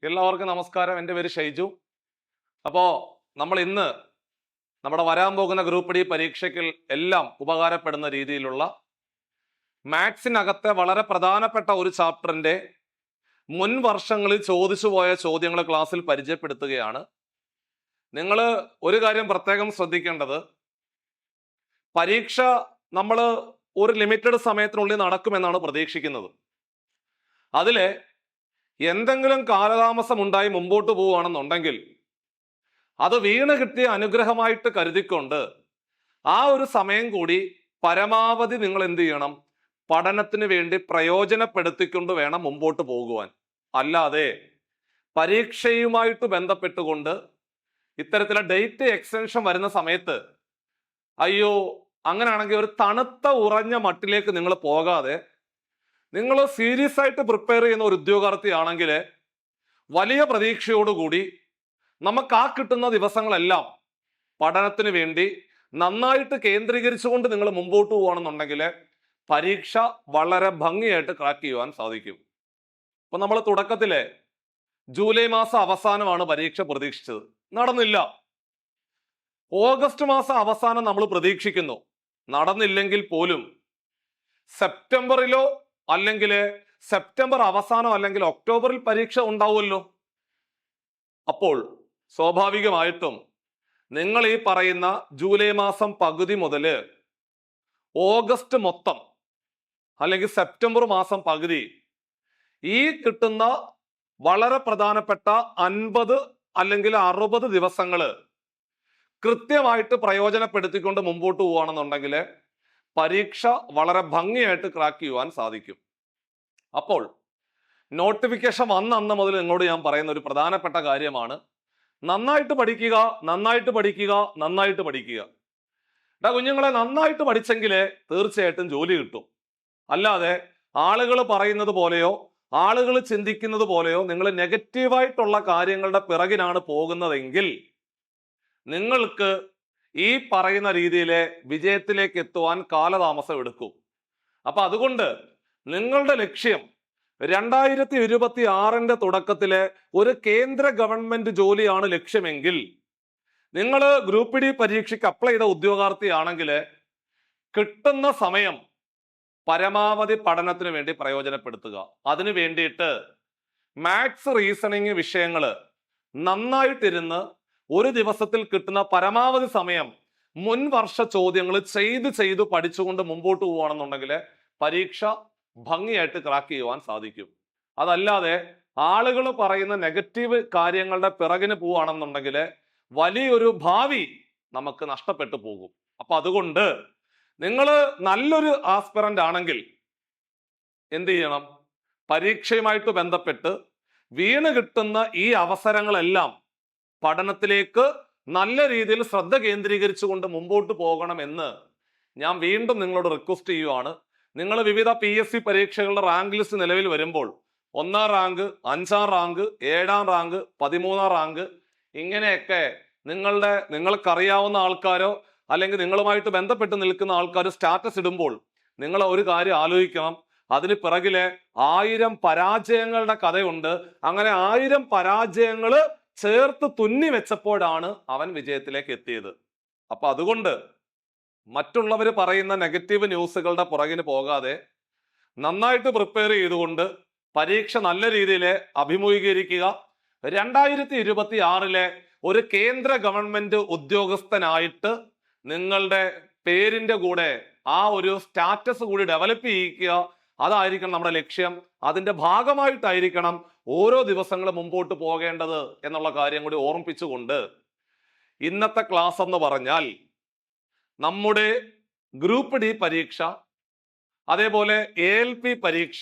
എല്ലാവർക്കും നമസ്കാരം. എൻ്റെ പേര് ഷൈജു. അപ്പോൾ നമ്മൾ ഇന്ന് നമ്മുടെ വരാൻ പോകുന്ന ഗ്രൂപ്പ് ഡി പരീക്ഷയ്ക്ക് എല്ലാം ഉപകാരപ്പെടുന്ന രീതിയിലുള്ള മാത്സിനകത്തെ വളരെ പ്രധാനപ്പെട്ട ഒരു ചാപ്റ്ററിന്റെ മുൻ വർഷങ്ങളിൽ ചോദിച്ചു പോയ ചോദ്യങ്ങൾ ക്ലാസ്സിൽ പരിചയപ്പെടുത്തുകയാണ്. നിങ്ങൾ ഒരു കാര്യം പ്രത്യേകം ശ്രദ്ധിക്കേണ്ടത്, പരീക്ഷ നമ്മൾ ഒരു ലിമിറ്റഡ് സമയത്തിനുള്ളിൽ നടക്കുമെന്നാണ് പ്രതീക്ഷിക്കുന്നത്. അതിലെ എന്തെങ്കിലും കാലതാമസം ഉണ്ടായി മുമ്പോട്ട് പോവുകയാണെന്നുണ്ടെങ്കിൽ അത് വീണ് കിട്ടിയ അനുഗ്രഹമായിട്ട് കരുതിക്കൊണ്ട് ആ ഒരു സമയം കൂടി പരമാവധി നിങ്ങൾ എന്ത് ചെയ്യണം, പഠനത്തിന് വേണ്ടി പ്രയോജനപ്പെടുത്തിക്കൊണ്ട് വേണം മുമ്പോട്ട് പോകുവാൻ. അല്ലാതെ പരീക്ഷയുമായിട്ട് ബന്ധപ്പെട്ടുകൊണ്ട് ഇത്തരത്തിലെ ഡേറ്റ് എക്സ്റ്റൻഷൻ വരുന്ന സമയത്ത് അയ്യോ അങ്ങനെയാണെങ്കിൽ ഒരു തണുത്ത ഉറഞ്ഞ മട്ടിലേക്ക് നിങ്ങൾ പോകാതെ, നിങ്ങൾ സീരിയസ് ആയിട്ട് പ്രിപ്പയർ ചെയ്യുന്ന ഒരു ഉദ്യോഗാർത്ഥിയാണെങ്കിൽ വലിയ പ്രതീക്ഷയോടുകൂടി നമുക്ക് ആ കിട്ടുന്ന ദിവസങ്ങളെല്ലാം പഠനത്തിന് വേണ്ടി നന്നായിട്ട് കേന്ദ്രീകരിച്ചുകൊണ്ട് നിങ്ങൾ മുമ്പോട്ട് പോവുകയാണെന്നുണ്ടെങ്കിൽ പരീക്ഷ വളരെ ഭംഗിയായിട്ട് ക്രാക്ക് ചെയ്യുവാൻ സാധിക്കും. ഇപ്പൊ നമ്മൾ തുടക്കത്തിലെ ജൂലൈ മാസം അവസാനമാണ് പരീക്ഷ പ്രതീക്ഷിച്ചത്, നടന്നില്ല. ഓഗസ്റ്റ് മാസം അവസാനം നമ്മൾ പ്രതീക്ഷിക്കുന്നു, നടന്നില്ലെങ്കിൽ പോലും സെപ്റ്റംബറിലോ അല്ലെങ്കിൽ സെപ്റ്റംബർ അവസാനം അല്ലെങ്കിൽ ഒക്ടോബറിൽ പരീക്ഷ ഉണ്ടാവുമല്ലോ. അപ്പോൾ സ്വാഭാവികമായിട്ടും നിങ്ങൾ ഈ പറയുന്ന ജൂലൈ മാസം പകുതി മുതൽ ഓഗസ്റ്റ് മൊത്തം അല്ലെങ്കിൽ സെപ്റ്റംബർ മാസം പകുതി ഈ കിട്ടുന്ന വളരെ പ്രധാനപ്പെട്ട 50 അല്ലെങ്കിൽ 60 ദിവസങ്ങൾ കൃത്യമായിട്ട് പ്രയോജനപ്പെടുത്തിക്കൊണ്ട് മുമ്പോട്ട് പോവുകയാണെന്നുണ്ടെങ്കിൽ പരീക്ഷ വളരെ ഭംഗിയായിട്ട് ക്രാക്ക് ചെയ്യുവാൻ സാധിക്കും. അപ്പോൾ നോട്ടിഫിക്കേഷൻ വന്ന അന്ന് മുതൽ നിങ്ങളോട് ഞാൻ പറയുന്ന ഒരു പ്രധാനപ്പെട്ട കാര്യമാണ്, നന്നായിട്ട് പഠിക്കുക, നന്നായിട്ട് പഠിക്കുക, നന്നായിട്ട് പഠിക്കുക. കുഞ്ഞുങ്ങളെ നന്നായിട്ട് പഠിച്ചെങ്കിലേ തീർച്ചയായിട്ടും ജോലി കിട്ടും. അല്ലാതെ ആളുകൾ പറയുന്നത് പോലെയോ ആളുകൾ ചിന്തിക്കുന്നത് പോലെയോ നിങ്ങൾ നെഗറ്റീവായിട്ടുള്ള കാര്യങ്ങളുടെ പിറകിനാണ് പോകുന്നതെങ്കിൽ നിങ്ങൾക്ക് ഈ പറയുന്ന രീതിയിലെ വിജയത്തിലേക്ക് എത്തുവാൻ കാലതാമസം എടുക്കും. അപ്പൊ അതുകൊണ്ട് നിങ്ങളുടെ ലക്ഷ്യം 2026 തുടക്കത്തിലെ ഒരു കേന്ദ്ര ഗവൺമെന്റ് ജോലിയാണ് ലക്ഷ്യമെങ്കിൽ, നിങ്ങൾ ഗ്രൂപ്പ് ഡി പരീക്ഷയ്ക്ക് അപ്ലൈ ചെയ്ത ഉദ്യോഗാർത്ഥിയാണെങ്കിൽ കിട്ടുന്ന സമയം പരമാവധി പഠനത്തിന് വേണ്ടി പ്രയോജനപ്പെടുത്തുക. അതിനു വേണ്ടിയിട്ട് മാത്സ് റീസണിങ് വിഷയങ്ങൾ നന്നായിട്ടിരുന്ന് ഒരു ദിവസത്തിൽ കിട്ടുന്ന പരമാവധി സമയം മുൻ വർഷ ചോദ്യങ്ങൾ ചെയ്ത് പഠിച്ചുകൊണ്ട് മുമ്പോട്ട് പോവുകയാണെന്നുണ്ടെങ്കിൽ പരീക്ഷ ഭംഗിയായിട്ട് ക്രാക്ക് ചെയ്യുവാൻ സാധിക്കും. അതല്ലാതെ ആളുകൾ പറയുന്ന നെഗറ്റീവ് കാര്യങ്ങളുടെ പിറകിന് പോവുകയാണെന്നുണ്ടെങ്കിൽ വലിയൊരു ഭാവി നമുക്ക് നഷ്ടപ്പെട്ടു പോകും. അപ്പൊ അതുകൊണ്ട് നിങ്ങൾ നല്ലൊരു ആസ്പിറന്റ് ആണെങ്കിൽ എന്ത് ചെയ്യണം, പരീക്ഷയുമായിട്ട് ബന്ധപ്പെട്ട് വീണ് കിട്ടുന്ന ഈ അവസരങ്ങളെല്ലാം പഠനത്തിലേക്ക് നല്ല രീതിയിൽ ശ്രദ്ധ കേന്ദ്രീകരിച്ചുകൊണ്ട് മുമ്പോട്ട് പോകണമെന്ന് ഞാൻ വീണ്ടും നിങ്ങളോട് റിക്വസ്റ്റ് ചെയ്യുവാണ്. നിങ്ങൾ വിവിധ PSC പരീക്ഷകളുടെ റാങ്ക് ലിസ്റ്റ് നിലവിൽ വരുമ്പോൾ 1ാം റാങ്ക്, 5ാം റാങ്ക്, 7ാം റാങ്ക്, 13ാം റാങ്ക്, ഇങ്ങനെയൊക്കെ നിങ്ങൾക്കറിയാവുന്ന ആൾക്കാരോ അല്ലെങ്കിൽ നിങ്ങളുമായിട്ട് ബന്ധപ്പെട്ട് നിൽക്കുന്ന ആൾക്കാർ സ്റ്റാറ്റസ് ഇടുമ്പോൾ നിങ്ങൾ ഒരു കാര്യം ആലോചിക്കണം, അതിന് പിറകിലെ 1000 പരാജയങ്ങളുടെ കഥയുണ്ട്. അങ്ങനെ 1000 പരാജയങ്ങൾ ചേർത്ത് തുന്നി വെച്ചപ്പോഴാണ് അവൻ വിജയത്തിലേക്ക് എത്തിയത്. അപ്പൊ അതുകൊണ്ട് മറ്റുള്ളവർ പറയുന്ന നെഗറ്റീവ് ന്യൂസുകളുടെ പുറകിന് പോകാതെ നന്നായിട്ട് പ്രിപ്പയർ ചെയ്തുകൊണ്ട് പരീക്ഷ നല്ല രീതിയിൽ അഭിമുഖീകരിക്കുക. 2026 ഒരു കേന്ദ്ര ഗവൺമെന്റ് ഉദ്യോഗസ്ഥനായിട്ട് നിങ്ങളുടെ പേരിന്റെ കൂടെ ആ ഒരു സ്റ്റാറ്റസ് കൂടി ഡെവലപ്പ് ചെയ്യിക്കുക. അതായിരിക്കണം നമ്മുടെ ലക്ഷ്യം. അതിന്റെ ഭാഗമായിട്ടായിരിക്കണം ഓരോ ദിവസങ്ങളും മുമ്പോട്ട് പോകേണ്ടത് എന്നുള്ള കാര്യം കൂടി ഓർമ്മിപ്പിച്ചുകൊണ്ട് ഇന്നത്തെ ക്ലാസ് എന്ന് പറഞ്ഞാൽ നമ്മുടെ ഗ്രൂപ്പ് ഡി പരീക്ഷ, അതേപോലെ ALP പരീക്ഷ,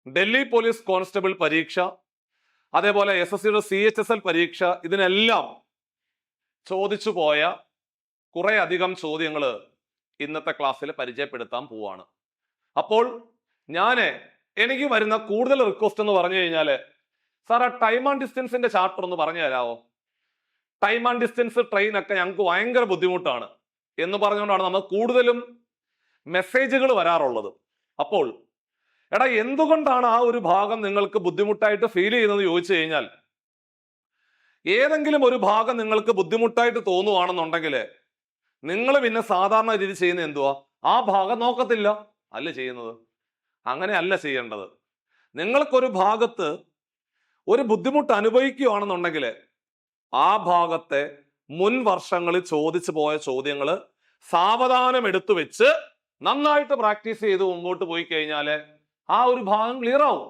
ഡൽഹി പോലീസ് കോൺസ്റ്റബിൾ പരീക്ഷ, അതേപോലെ SSCയുടെ CHSL പരീക്ഷ, ഇതിനെല്ലാം ചോദിച്ചു പോയ കുറെ അധികം ചോദ്യങ്ങൾ ഇന്നത്തെ ക്ലാസ്സിൽ പരിചയപ്പെടുത്താൻ പോവാണ്. അപ്പോൾ എനിക്ക് വരുന്ന കൂടുതൽ റിക്വസ്റ്റ് എന്ന് പറഞ്ഞു കഴിഞ്ഞാൽ, സാർ ആ ടൈം ആൻഡ് ഡിസ്റ്റൻസിന്റെ ചാപ്റ്റർ ഒന്ന് പറഞ്ഞു തരാമോ? ടൈം ആൻഡ് ഡിസ്റ്റൻസ് ട്രെയിൻ ഒക്കെ ഞങ്ങൾക്ക് ഭയങ്കര ബുദ്ധിമുട്ടാണ് എന്ന് പറഞ്ഞുകൊണ്ടാണ് നമ്മൾ കൂടുതലും മെസ്സേജുകൾ വരാറുള്ളത്. അപ്പോൾ എടാ എന്തുകൊണ്ടാണ് ആ ഒരു ഭാഗം നിങ്ങൾക്ക് ബുദ്ധിമുട്ടായിട്ട് ഫീൽ ചെയ്യുന്നത് ചോദിച്ചു കഴിഞ്ഞാൽ, ഏതെങ്കിലും ഒരു ഭാഗം നിങ്ങൾക്ക് ബുദ്ധിമുട്ടായിട്ട് തോന്നുവാണെന്നുണ്ടെങ്കിൽ നിങ്ങൾ പിന്നെ സാധാരണ രീതി ചെയ്യുന്നത് എന്തുവാ? ആ ഭാഗം നോക്കത്തില്ല അല്ല ചെയ്യുന്നത്. അങ്ങനെ അല്ല ചെയ്യേണ്ടത്. നിങ്ങൾക്കൊരു ഭാഗത്ത് ഒരു ബുദ്ധിമുട്ട് അനുഭവിക്കുകയാണെന്നുണ്ടെങ്കിൽ ആ ഭാഗത്തെ മുൻ വർഷങ്ങളിൽ ചോദിച്ചു പോയ ചോദ്യങ്ങൾ സാവധാനം എടുത്തു വെച്ച് നന്നായിട്ട് പ്രാക്ടീസ് ചെയ്ത് മുമ്പോട്ട് പോയി കഴിഞ്ഞാൽ ആ ഒരു ഭാഗം ക്ലിയർ ആവും.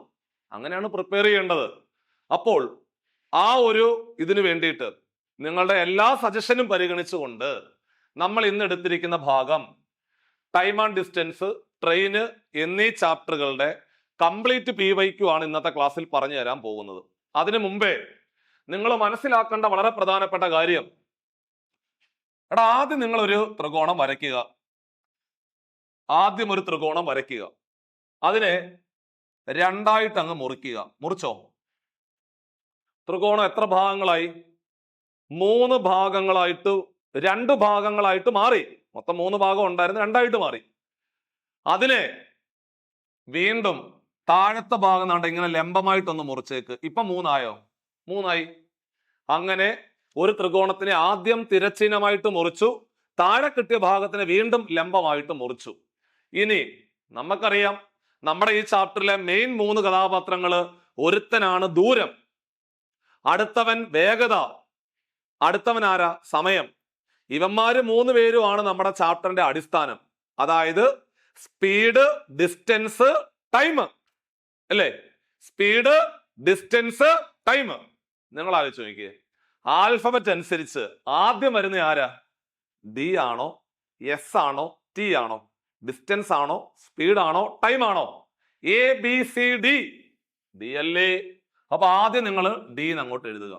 അങ്ങനെയാണ് പ്രിപ്പയർ ചെയ്യേണ്ടത്. അപ്പോൾ ആ ഒരു ഇതിനു വേണ്ടിയിട്ട് നിങ്ങളുടെ എല്ലാ സജഷനും പരിഗണിച്ചുകൊണ്ട് നമ്മൾ ഇന്ന് എടുത്തിരിക്കുന്ന ഭാഗം ടൈം ആൻഡ് ഡിസ്റ്റൻസ്, ട്രെയിന് എന്നീ ചാപ്റ്ററുകളുടെ കംപ്ലീറ്റ് PYQ ആണ് ഇന്നത്തെ ക്ലാസ്സിൽ പറഞ്ഞു തരാൻ പോകുന്നത്. അതിനു മുമ്പേ നിങ്ങൾ മനസ്സിലാക്കേണ്ട വളരെ പ്രധാനപ്പെട്ട കാര്യം, എടാ ആദ്യം നിങ്ങളൊരു ത്രികോണം വരയ്ക്കുക. ആദ്യം ഒരു ത്രികോണം വരയ്ക്കുക. അതിനെ രണ്ടായിട്ട് അങ്ങ് മുറിക്കുക. മുറിച്ചോ? ത്രികോണം എത്ര ഭാഗങ്ങളായി? 3 ഭാഗങ്ങളായിട്ട്, 2 ഭാഗങ്ങളായിട്ട് മാറി. മൊത്തം 3 ഭാഗം ഉണ്ടായിരുന്നു, 2ആയിട്ട് മാറി. അതിനെ വീണ്ടും താഴത്തെ ഭാഗം നാണ്ട് ഇങ്ങനെ ലംബമായിട്ടൊന്ന് മുറിച്ചേക്ക്. ഇപ്പൊ 3 ആയോ? 3 ആയി. അങ്ങനെ ഒരു ത്രികോണത്തിനെ ആദ്യം തിരശ്ചീനമായിട്ട് മുറിച്ചു, താഴെ കിട്ടിയ ഭാഗത്തിനെ വീണ്ടും ലംബമായിട്ട് മുറിച്ചു. ഇനി നമുക്കറിയാം നമ്മുടെ ഈ ചാപ്റ്ററിലെ മെയിൻ 3 കഥാപാത്രങ്ങള്, ഒരുത്തനാണ് ദൂരം, അടുത്തവൻ വേഗത, അടുത്തവൻ ആരാ? സമയം. ഇവന്മാര് 3 പേരുമാണ് നമ്മുടെ ചാപ്റ്ററിന്റെ അടിസ്ഥാനം. അതായത് സ്പീഡ്, ഡിസ്റ്റൻസ്, ടൈം അല്ലേ? Speed, distance, time. നിങ്ങൾ ആലോചിച്ച് നോക്കിയേ, ആൽഫബറ്റ് അനുസരിച്ച് ആദ്യം വരുന്ന ആരാ? ഡി ആണോ, എസ് ആണോ, ടി ആണോ? ഡിസ്റ്റൻസ് ആണോ, സ്പീഡ് ആണോ, ടൈം ആണോ? ABCD. ഡി അല്ലേ? അപ്പൊ ആദ്യം നിങ്ങൾ ഡി അങ്ങോട്ട് എഴുതുക.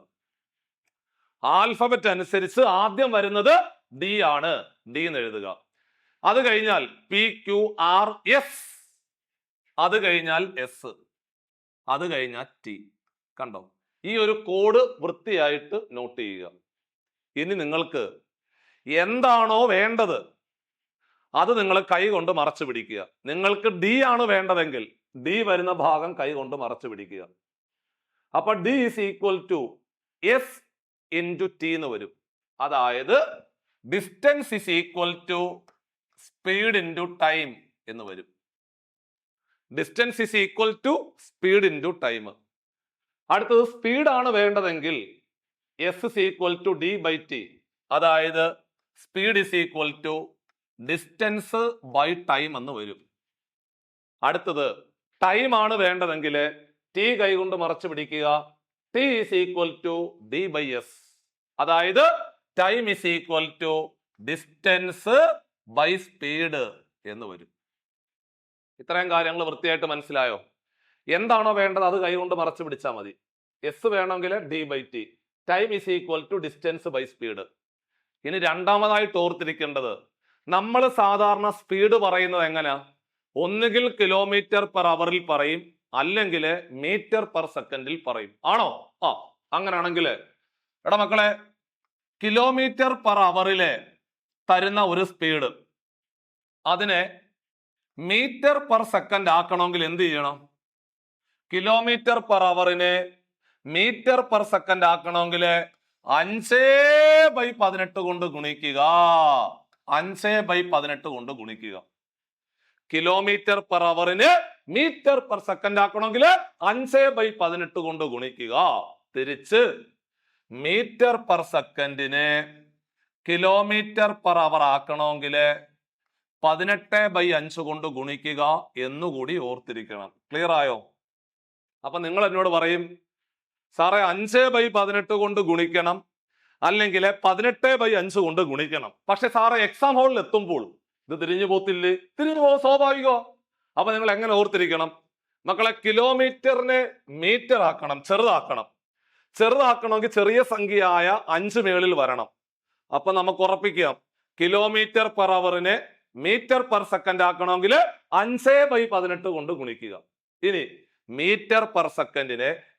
ആൽഫബറ്റ് അനുസരിച്ച് ആദ്യം വരുന്നത് ഡി ആണ്, ഡി എന്ന് എഴുതുക. അത് കഴിഞ്ഞാൽ PQRS, അത് കഴിഞ്ഞാൽ S, അത് കഴിഞ്ഞാൽ T. കണ്ടോ? ഈ ഒരു കോഡ് വൃത്തിയായിട്ട് നോട്ട് ചെയ്യുക. ഇനി നിങ്ങൾക്ക് എന്താണോ വേണ്ടത് അത് നിങ്ങൾ കൈ കൊണ്ട് മറച്ചു പിടിക്കുക. നിങ്ങൾക്ക് ഡി ആണ് വേണ്ടതെങ്കിൽ ഡി വരുന്ന ഭാഗം കൈ കൊണ്ട് മറച്ചു പിടിക്കുക. അപ്പൊ D is equal to S into T എന്ന് വരും. അതായത് distance is equal to speed into time എന്ന് വരും. Distance is equal to speed into time. അടുത്തത് സ്പീഡാണ് വേണ്ടതെങ്കിൽ S is equal to D by T. അതായത് speed is equal to distance by time എന്ന് വരും. അടുത്തത് ടൈം ആണ് വേണ്ടതെങ്കിൽ T കൈകൊണ്ട് മറച്ചു പിടിക്കുക. T is equal to D by S. അതായത് time is equal to distance by speed എന്ന് വരും. ഇത്രയും കാര്യങ്ങൾ വൃത്തിയായിട്ട് മനസ്സിലായോ? എന്താണോ വേണ്ടത് അത് കൈകൊണ്ട് മറച്ചു പിടിച്ചാൽ മതി. എസ് വേണമെങ്കിൽ D by T. Time is equal to distance by speed. ഇനി രണ്ടാമതായിട്ട് ഓർത്തിരിക്കേണ്ടത്, നമ്മൾ സാധാരണ സ്പീഡ് പറയുന്നത് എങ്ങനെയാ? ഒന്നുകിൽ km/h പറയും, അല്ലെങ്കിൽ m/s പറയും. ആണോ? അങ്ങനെയാണെങ്കിൽ എടാ മക്കളെ, km/h തരുന്ന ഒരു സ്പീഡ് അതിനെ m/s ആക്കണമെങ്കിൽ എന്ത് ചെയ്യണം? km/h m/s ആക്കണമെങ്കിൽ 5/18 കൊണ്ട് ഗുണിക്കുക. 5/18 കൊണ്ട് ഗുണിക്കുക. km/h m/s ആക്കണമെങ്കിൽ 5/18 കൊണ്ട് ഗുണിക്കുക. തിരിച്ച് m/s km/h ആക്കണമെങ്കിൽ 18/5 കൊണ്ട് ഗുണിക്കുക എന്നുകൂടി ഓർത്തിരിക്കണം. ക്ലിയർ ആയോ? അപ്പൊ നിങ്ങൾ എന്നോട് പറയും, സാറേ 5/18 കൊണ്ട് ഗുണിക്കണം, അല്ലെങ്കിൽ 18/5 കൊണ്ട് ഗുണിക്കണം. പക്ഷെ സാറേ എക്സാം ഹാളിൽ എത്തുമ്പോൾ ഇത് തിരിഞ്ഞു പോത്തില്ലേ? തിരിഞ്ഞു പോകും, സ്വാഭാവികോ. അപ്പൊ നിങ്ങൾ എങ്ങനെ ഓർത്തിരിക്കണം മക്കളെ? കിലോമീറ്ററിനെ മീറ്റർ ആക്കണം, ചെറുതാക്കണം. ചെറുതാക്കണമെങ്കിൽ ചെറിയ സംഖ്യയായ 5 മേളിൽ വരണം. അപ്പൊ നമുക്ക് ഉറപ്പിക്കാം, km/h m/s ആക്കണമെങ്കിൽ 5/18 കൊണ്ട് ഗുണിക്കുക. ഇനി m/s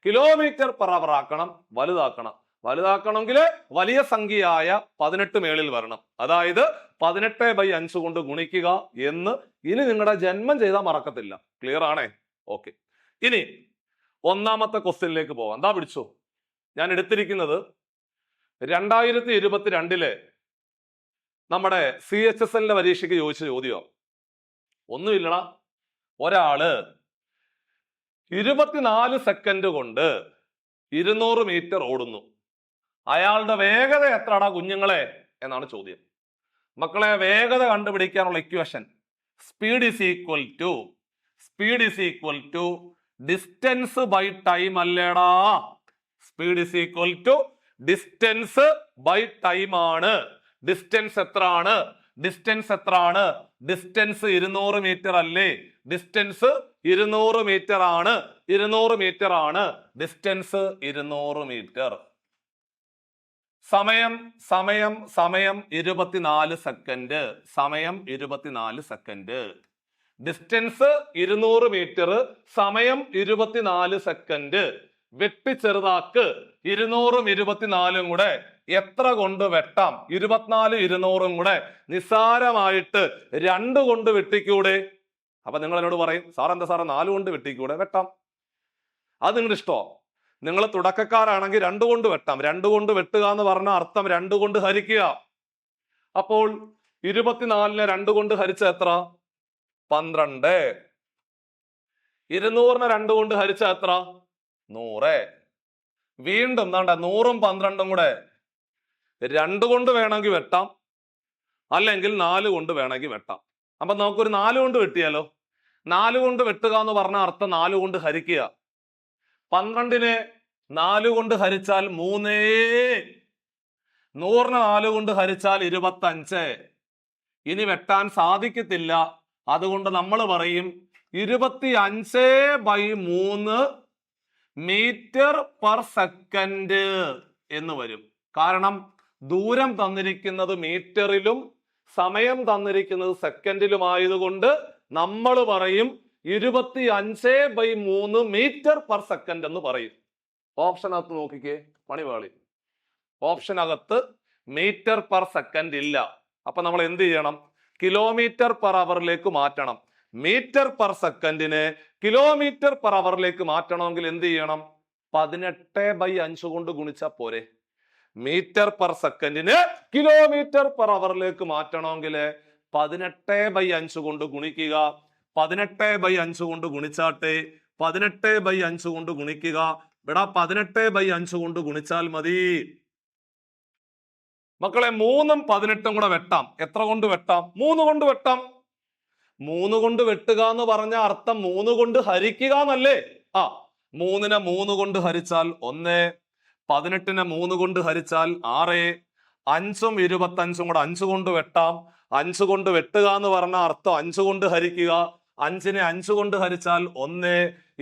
km/h ആക്കണം, വലുതാക്കണം. വലുതാക്കണമെങ്കിൽ വലിയ സംഖ്യയായ 18 മേളിൽ വരണം. അതായത് 18/5 കൊണ്ട് ഗുണിക്കുക എന്ന് ഇനി നിങ്ങളുടെ ജന്മം ചെയ്താൽ മറക്കത്തില്ല. ക്ലിയർ ആണേ? ഓക്കെ, ഇനി ഒന്നാമത്തെ ക്വസ്റ്റ്യനിലേക്ക് പോവാം. എന്താ പിടിച്ചോ, ഞാൻ എടുത്തിരിക്കുന്നത് 2022 നമ്മുടെ CHSL പരീക്ഷയ്ക്ക് ചോദിച്ച ചോദ്യം. ഒന്നുമില്ലടാ, ഒരാള് 24 സെക്കൻഡ് കൊണ്ട് 200 മീറ്റർ ഓടുന്നു. അയാളുടെ വേഗത എത്രടാ കുഞ്ഞുങ്ങളെ എന്നാണ് ചോദ്യം. മക്കളെ, വേഗത കണ്ടുപിടിക്കാനുള്ള equation speed is equal to distance by time അല്ലേടാ. Speed is equal to distance by time ആണ്. ഡിസ്റ്റൻസ് എത്രയാണ്? ഡിസ്റ്റൻസ് 200 മീറ്റർ അല്ലേ? ഡിസ്റ്റൻസ് 200 മീറ്റർ ആണ്. 200 മീറ്റർ ആണ് ഡിസ്റ്റൻസ്. 200 മീറ്റർ. സമയം 24 സെക്കൻഡ്. സമയം 24 സെക്കൻഡ്. ഡിസ്റ്റൻസ് 200 മീറ്റർ, സമയം 24 സെക്കൻഡ്. വെട്ടി ചെറുതാക്ക്. 200ഉം 24ഉം കൂടെ എത്ര കൊണ്ട് വെട്ടാം? 24 200ഉം കൂടെ നിസ്സാരമായിട്ട് 2 കൊണ്ട് വെട്ടിക്കൂടെ? അപ്പൊ നിങ്ങൾ എന്നോട് പറയും, സാർ എന്താ സാറേ 4 കൊണ്ട് വെട്ടിക്കൂടെ? വെട്ടാം, അത് നിങ്ങളുടെ ഇഷ്ടോ. നിങ്ങൾ തുടക്കക്കാരാണെങ്കിൽ 2 കൊണ്ട് വെട്ടാം. 2 കൊണ്ട് വെട്ടുക എന്ന് പറഞ്ഞ അർത്ഥം 2 കൊണ്ട് ഹരിക്കുക. അപ്പോൾ 24നെ 2 കൊണ്ട് ഹരിച്ച എത്ര? 12. 200നെ 2 കൊണ്ട് ഹരിച്ച എത്ര? 100. വീണ്ടും 100ഉം 12ഉം കൂടെ 2 കൊണ്ട് വേണമെങ്കിൽ വെട്ടാം, അല്ലെങ്കിൽ 4 കൊണ്ട് വേണമെങ്കിൽ വെട്ടാം. അപ്പൊ നമുക്കൊരു 4 കൊണ്ട് വെട്ടിയാലോ? 4 കൊണ്ട് വെട്ടുക എന്ന് പറഞ്ഞ അർത്ഥം 4 കൊണ്ട് ഹരിക്കുക. 12നെ 4 കൊണ്ട് ഹരിച്ചാൽ 3. 100നെ 4 കൊണ്ട് ഹരിച്ചാൽ 25. ഇനി വെട്ടാൻ സാധിക്കത്തില്ല. അതുകൊണ്ട് നമ്മൾ പറയും 25/3 മീറ്റർ പെർ സെക്കൻഡ് എന്ന് വരും. കാരണം ദൂരം തന്നിരിക്കുന്നത് മീറ്ററിലും സമയം തന്നിരിക്കുന്നത് സെക്കൻഡിലും ആയതുകൊണ്ട് നമ്മൾ പറയും 25/3 മീറ്റർ പെർ സെക്കൻഡ് എന്ന് പറയും. ഓപ്ഷനകത്ത് നോക്കിക്കേ, പണിപാളി. ഓപ്ഷനകത്ത് മീറ്റർ പെർ സെക്കൻഡ് ഇല്ല. അപ്പൊ നമ്മൾ എന്ത് ചെയ്യണം? കിലോമീറ്റർ പെർ അവറിലേക്ക് മാറ്റണം. മീറ്റർ പെർ സെക്കൻഡിനെ കിലോമീറ്റർ പെർ അവറിലേക്ക് മാറ്റണമെങ്കിൽ എന്ത് ചെയ്യണം? 18/5 കൊണ്ട് ഗുണിച്ചാൽ പോരെ. മീറ്റർ പെർ സെക്കൻഡിന് കിലോമീറ്റർ പെർ അവറിലേക്ക് മാറ്റണമെങ്കിൽ 18/5 കൊണ്ട് ഗുണിക്കുക. 18/5 കൊണ്ട് ഗുണിച്ചാട്ടെ. 18/5 കൊണ്ട് ഗുണിക്കുക. ഇവിടെ 18/5 കൊണ്ട് ഗുണിച്ചാൽ മതി. മക്കളെ, 3ഉം 18ഉം കൂടെ വെട്ടാം. എത്ര കൊണ്ട് വെട്ടാം? 3 കൊണ്ട് വെട്ടാം. 3 കൊണ്ട് വെട്ടുക എന്ന് പറഞ്ഞ അർത്ഥം 3 കൊണ്ട് ഹരിക്കുക എന്നല്ലേ? 3നെ 3 കൊണ്ട് ഹരിച്ചാൽ 1. 18നെ 3 കൊണ്ട് ഹരിച്ചാൽ 6. 5ഉം 25ഉം കൂടെ 5 കൊണ്ട് വെട്ടാം. 5 കൊണ്ട് വെട്ടുക എന്ന് പറഞ്ഞ അർത്ഥം 5 കൊണ്ട് ഹരിക്കുക. 5നെ 5 കൊണ്ട് ഹരിച്ചാൽ 1.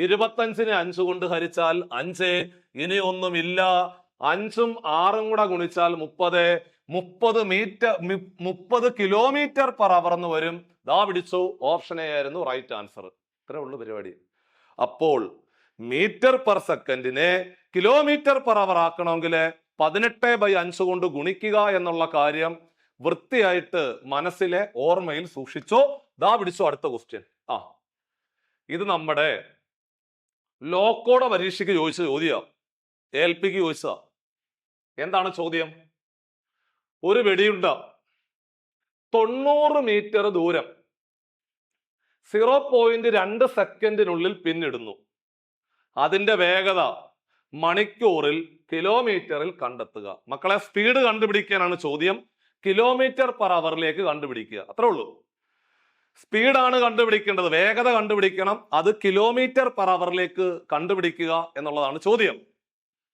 25നെ 5 കൊണ്ട് ഹരിച്ചാൽ 5. ഇനി ഒന്നുമില്ല. 5ഉം 6ഉം കൂടെ ഗുണിച്ചാൽ 30. 30 കിലോമീറ്റർ പെർ അവർ എന്ന് വരും. ദാ പിടിച്ചു, ഓപ്ഷൻ എ ആയിരുന്നു റൈറ്റ് ആൻസർ. ഇത്രേ ഉള്ളൂ പരിപാടി. അപ്പോൾ മീറ്റർ പെർ സെക്കൻഡിനെ കിലോമീറ്റർ പെർ അവർ ആക്കണമെങ്കിൽ 18/5 കൊണ്ട് ഗുണിക്കുക എന്നുള്ള കാര്യം വൃത്തിയായിട്ട് മനസ്സിലെ ഓർമ്മയിൽ സൂക്ഷിച്ചോ. ദാ പിടിച്ചോ അടുത്ത ക്വസ്റ്റ്യൻ. ഇത് നമ്മുടെ ലോക്കോടെ പരീക്ഷയ്ക്ക് ചോദിച്ച ചോദ്യം, LP ക്ക് ചോദിച്ചതാ. എന്താണ് ചോദ്യം? ഒരു വെടിയുണ്ട 90 മീറ്റർ ദൂരം 0.2 സെക്കൻഡിനുള്ളിൽ പിന്നിടുന്നു. അതിന്റെ വേഗത മണിക്കൂറിൽ കിലോമീറ്ററിൽ കണ്ടെത്തുക. മക്കളെ, സ്പീഡ് കണ്ടുപിടിക്കാനാണ് ചോദ്യം. കിലോമീറ്റർ പെർ അവറിലേക്ക് കണ്ടുപിടിക്കുക. അത്രേ ഉള്ളൂ. സ്പീഡാണ് കണ്ടുപിടിക്കേണ്ടത്, വേഗത കണ്ടുപിടിക്കണം. അത് കിലോമീറ്റർ പെർ അവറിലേക്ക് കണ്ടുപിടിക്കുക എന്നുള്ളതാണ് ചോദ്യം.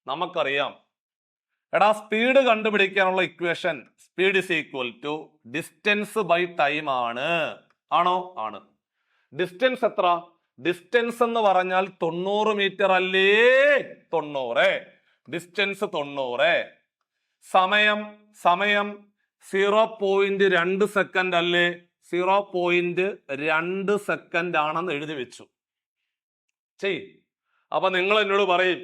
നമുക്കറിയാം, എടാ, സ്പീഡ് കണ്ടുപിടിക്കാനുള്ള equation speed is equal to distance by time ആണ്. ആണോ? ആണ്. ഡിസ്റ്റൻസ് എത്ര? ഡിസ്റ്റൻസ് എന്ന് പറഞ്ഞാൽ 90 മീറ്റർ അല്ലേ? 90. ഡിസ്റ്റൻസ് 90. സമയം 0.2 സെക്കൻഡ് അല്ലേ? 0.2 സെക്കൻഡ് ആണെന്ന് എഴുതി വെച്ചു. അപ്പൊ നിങ്ങൾ എന്നോട് പറയും,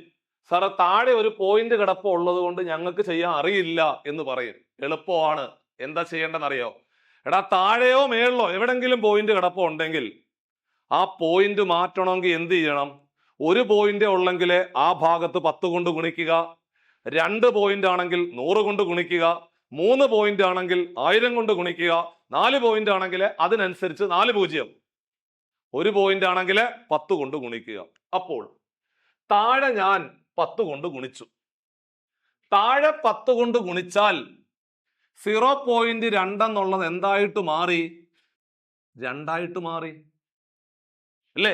സാറേ താഴെ ഒരു പോയിന്റ് കിടപ്പ് ഉള്ളത് കൊണ്ട് ഞങ്ങൾക്ക് ചെയ്യാൻ അറിയില്ല എന്ന് പറയും. എളുപ്പമാണ്. എന്താ ചെയ്യേണ്ടതെന്ന് അറിയോ? എടാ, താഴെയോ മേളിലോ എവിടെങ്കിലും പോയിന്റ് കിടപ്പോ ഉണ്ടെങ്കിൽ ആ പോയിന്റ് മാറ്റണമെങ്കിൽ എന്ത് ചെയ്യണം? ഒരു പോയിന്റ് ഉള്ളെങ്കിൽ ആ ഭാഗത്ത് 10 കൊണ്ട് ഗുണിക്കുക, 2 പോയിന്റ് ആണെങ്കിൽ 100 കൊണ്ട് ഗുണിക്കുക, 3 പോയിന്റ് ആണെങ്കിൽ 1000 കൊണ്ട് ഗുണിക്കുക, 4 പോയിന്റ് ആണെങ്കിൽ അതിനനുസരിച്ച് 4 പൂജ്യം, 1 പോയിന്റ് ആണെങ്കിൽ 10 കൊണ്ട് ഗുണിക്കുക. അപ്പോൾ താഴെ ഞാൻ 10 കൊണ്ട് ഗുണിച്ചു. താഴെ 10 കൊണ്ട് ഗുണിച്ചാൽ 0.2 എന്നുള്ളത് എന്തായിട്ട് മാറി? 2 മാറി അല്ലേ?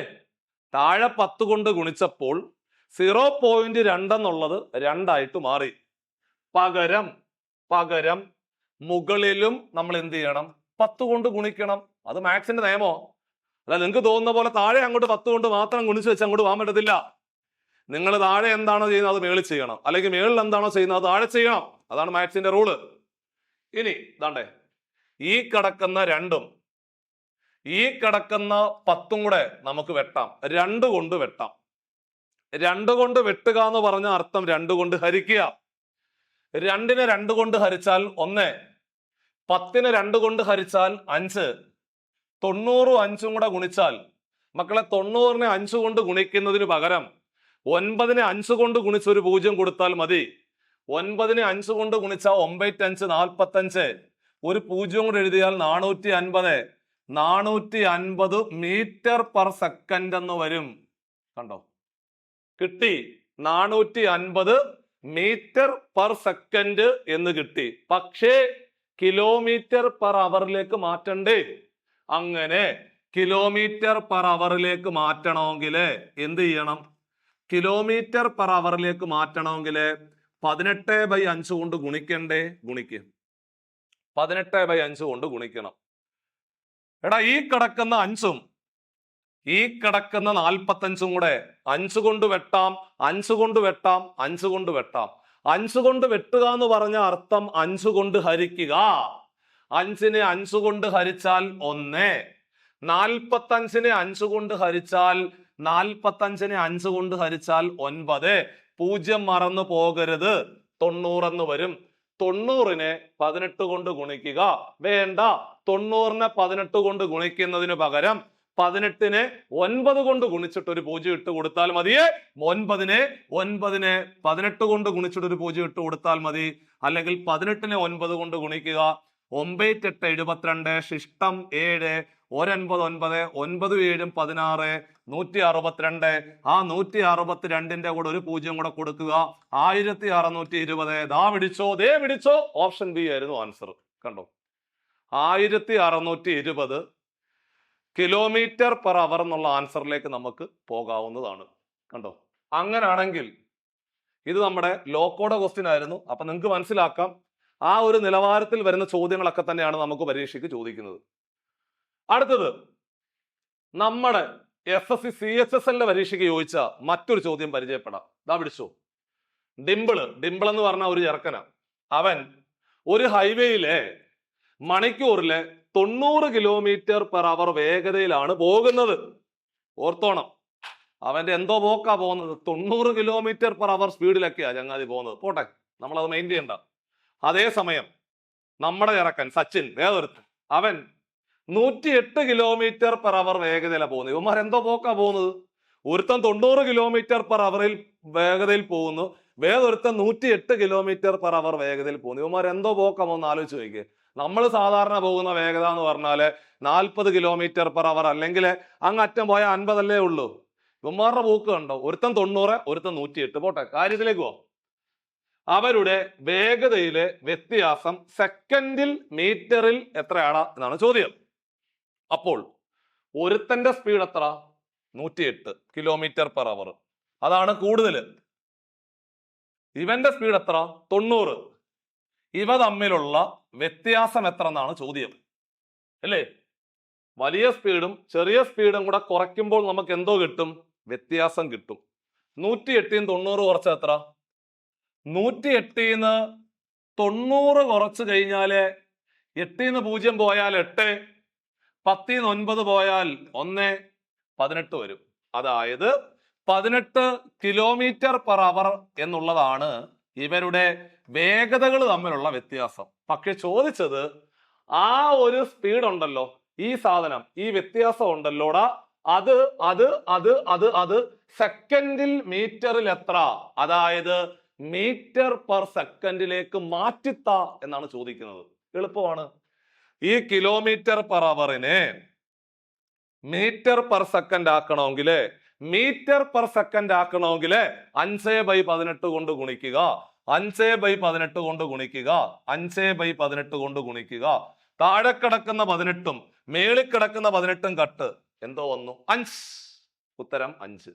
താഴെ 10 കൊണ്ട് ഗുണിച്ചപ്പോൾ 0.2 എന്നുള്ളത് 2 മാറി. പകരം മുകളിലും നമ്മൾ എന്ത് ചെയ്യണം? 10 കൊണ്ട് ഗുണിക്കണം. അത് മാത്സിന്റെ നിയമോ? അല്ല നിങ്ങൾക്ക് തോന്നുന്ന പോലെ താഴെ അങ്ങോട്ട് 10 കൊണ്ട് മാത്രം ഗുണിച്ച് വെച്ച് അങ്ങോട്ട് പോകാൻ പറ്റത്തില്ല. നിങ്ങൾ താഴെ എന്താണോ ചെയ്യുന്നത് അത് മേളിൽ ചെയ്യണം, അല്ലെങ്കിൽ മേളിൽ എന്താണോ ചെയ്യുന്നത് അത് താഴെ ചെയ്യണം. അതാണ് മാത്സിന്റെ റൂള്. ഇനി ഇതാണ്ടേ, ഈ കിടക്കുന്ന 2ഉം ഈ കിടക്കുന്ന 10ഉം കൂടെ നമുക്ക് വെട്ടാം. 2 കൊണ്ട് വെട്ടാം. 2 കൊണ്ട് വെട്ടുക എന്ന് പറഞ്ഞ അർത്ഥം 2 കൊണ്ട് ഹരിക്കുക. 2നെ 2 കൊണ്ട് ഹരിച്ചാൽ 1, 10നെ 2 കൊണ്ട് ഹരിച്ചാൽ 5, 90 5ഉം കൂടെ ഗുണിച്ചാൽ, മക്കളെ 90നെ 5 കൊണ്ട് ഗുണിക്കുന്നതിന് പകരം 9നെ 5 കൊണ്ട് ഗുണിച്ച് ഒരു 0 കൊടുത്താൽ മതി. 9നെ 5 കൊണ്ട് ഗുണിച്ചാൽ 9 5 45, ഒരു 0 കൂടെ എഴുതിയാൽ 450. 450 മീറ്റർ പെർ സെക്കൻഡ് എന്ന് വരും. കണ്ടോ? കിട്ടി. 450 മീറ്റർ പെർ സെക്കൻഡ് എന്ന് കിട്ടി. പക്ഷേ കിലോമീറ്റർ പെർ അവറിലേക്ക് മാറ്റണ്ടേ? അങ്ങനെ കിലോമീറ്റർ പെർ അവറിലേക്ക് മാറ്റണമെങ്കിൽ എന്ത് ചെയ്യണം? കിലോമീറ്റർ പെർ അവറിലേക്ക് മാറ്റണമെങ്കിൽ 18/5 കൊണ്ട് ഗുണിക്കണ്ടേ? ഗുണിക്കുക. 18/5 കൊണ്ട് ഗുണിക്കണം. എടാ, ഈ കിടക്കുന്ന 5ഉം ഈ കിടക്കുന്ന 45ഉം കൂടെ 5 കൊണ്ട് വെട്ടാം, 5 കൊണ്ട് വെട്ടാം, 5 കൊണ്ട് വെട്ടാം. 5 കൊണ്ട് വെട്ടുക എന്ന് പറഞ്ഞ അർത്ഥം 5 കൊണ്ട് ഹരിക്കുക. 5നെ 5 കൊണ്ട് ഹരിച്ചാൽ 1, 45നെ 5 കൊണ്ട് ഹരിച്ചാൽ 45നെ 5 കൊണ്ട് ഹരിച്ചാൽ 9. 0 മറന്നു പോകരുത്. 90 എന്ന് വരും. 90നെ 18 കൊണ്ട് ഗുണിക്കുക. വേണ്ട, 90നെ 18 കൊണ്ട് ഗുണിക്കുന്നതിന് പകരം 18നെ 9 കൊണ്ട് ഗുണിച്ചിട്ട് ഒരു 0 ഇട്ട് കൊടുത്താൽ മതിയേ. 9നെ 18 കൊണ്ട് ഗുണിച്ചിട്ട് ഒരു 0 ഇട്ട് കൊടുത്താൽ മതി. അല്ലെങ്കിൽ 18നെ 9 കൊണ്ട് ഗുണിക്കുക. 9 8 72, ശിഷ്ടം 7, 1 9 9, 9 7 16, 162. ആ 162ന്റെ കൂടെ ഒരു 0 കൂടെ കൊടുക്കുക. 1620. ദാ പിടിച്ചോ, ദേ പിടിച്ചോ. ഓപ്ഷൻ ബി ആയിരുന്നു ആൻസർ. കണ്ടോ? 1620 കിലോമീറ്റർ പെർ അവർ എന്നുള്ള ആൻസറിലേക്ക് നമുക്ക് പോകാവുന്നതാണ്. കണ്ടോ? അങ്ങനാണെങ്കിൽ ഇത് നമ്മുടെ ലോക്കോടെ ക്വസ്റ്റ്യൻ ആയിരുന്നു. അപ്പൊ നിങ്ങൾക്ക് മനസ്സിലാക്കാം, ആ ഒരു നിലവാരത്തിൽ വരുന്ന ചോദ്യങ്ങളൊക്കെ തന്നെയാണ് നമുക്ക് പരീക്ഷയ്ക്ക് ചോദിക്കുന്നത്. അടുത്തത് നമ്മുടെ SSC CHSL പരീക്ഷയ്ക്ക് ചോദിച്ച മറ്റൊരു ചോദ്യം പരിചയപ്പെടാം. ദാ പിടിച്ചോ. ഡിംപിൾ എന്ന് പറഞ്ഞ ഒരു ചെറുക്കനാ. അവൻ ഒരു ഹൈവേയിലെ മണിക്കൂറിലെ 90 കിലോമീറ്റർ പെർ അവർ വേഗതയിലാണ് പോകുന്നത്. ഓർത്തോണം, അവന്റെ എന്തോ പോക്കാ പോകുന്നത്. 90 കിലോമീറ്റർ പെർ അവർ സ്പീഡിലൊക്കെയാ ചങ്ങാതി പോകുന്നത്. പോട്ടെ, നമ്മളത് മെയിൻ ചെയ്യണ്ട. അതേസമയം നമ്മുടെ ചെറുക്കൻ സച്ചിൻ, വേറൊരുത്തൻ, അവൻ 108 കിലോമീറ്റർ പെർ അവർ വേഗതയിലാണ് പോകുന്നത്. ഇവന്മാർ എന്തോ പോക്കാ പോകുന്നത്. ഒരുത്തൻ 90 കിലോമീറ്റർ പെർ അവറിൽ വേഗതയിൽ പോകുന്നു, വേറൊരുത്തൻ 108 കിലോമീറ്റർ പെർ അവർ വേഗതയിൽ പോകുന്നു. ഇവന്മാർ എന്തോ പോക്കാ പോകുന്ന ആലോചിച്ച് നോക്കിയേ. നമ്മൾ സാധാരണ പോകുന്ന വേഗത എന്ന് പറഞ്ഞാല് 40 കിലോമീറ്റർ പെർ അവർ, അല്ലെങ്കിൽ അങ്ങറ്റം പോയ 50 അല്ലേ ഉള്ളൂ. ഇവന്മാരുടെ പോക്ക് കണ്ടോ? ഒരുത്തൻ 90, ഒരുത്തൻ 108. പോട്ടെ, കാര്യത്തിലേക്ക് പോ. അവരുടെ വേഗതയിലെ വ്യത്യാസം സെക്കൻഡിൽ മീറ്ററിൽ എത്രയാണ് എന്നാണ് ചോദ്യം. അപ്പോൾ ഒരുത്തന്റെ സ്പീഡ് എത്ര? 108 കിലോമീറ്റർ പെർ അവർ. അതാണ് കൂടുതൽ. ഇവന്റെ സ്പീഡ് എത്ര? 90. ഇവ തമ്മിലുള്ള വ്യത്യാസം എത്ര എന്നാണ് ചോദ്യം, അല്ലേ? വലിയ സ്പീഡും ചെറിയ സ്പീഡും കൂടെ കുറയ്ക്കുമ്പോൾ നമുക്ക് എന്തോ കിട്ടും? വ്യത്യാസം കിട്ടും. 108ന്ന് 90 കുറച്ച എത്ര? 108ന്ന് 90 കുറച്ച് കഴിഞ്ഞാല് 8ന്ന് 0 പോയാൽ 8, 10ന്ന് 9 പോയാൽ 1, 18 വരും. അതായത് 18 കിലോമീറ്റർ പെർ അവർ എന്നുള്ളതാണ് ഇവരുടെ വേഗതകൾ തമ്മിലുള്ള വ്യത്യാസം. പക്ഷെ ചോദിച്ചത് ആ ഒരു സ്പീഡ് ഉണ്ടല്ലോ, ഈ സാധനം, ഈ വ്യത്യാസം ഉണ്ടല്ലോടാ, അത് അത് അത് അത് അത് സെക്കൻഡിൽ മീറ്ററിൽ എത്ര, അതായത് മീറ്റർ പെർ സെക്കൻഡിലേക്ക് മാറ്റിത്ത എന്നാണ് ചോദിക്കുന്നത്. എളുപ്പമാണ്. ഈ കിലോമീറ്റർ പെർ അവറിനെ മീറ്റർ പെർ സെക്കൻഡ് ആക്കണമെങ്കിൽ, മീറ്റർ പെർ സെക്കൻഡ് ആക്കണമെങ്കിൽ 5/18 കൊണ്ട് ഗുണിക്കുക, 5/18 കൊണ്ട് ഗുണിക്കുക, 5/18 കൊണ്ട് ഗുണിക്കുക. താഴെ കിടക്കുന്ന 18ഉം മേളിൽ കിടക്കുന്ന 18ഉം കട്ട് എന്തോ വന്നു 5. ഉത്തരം 5.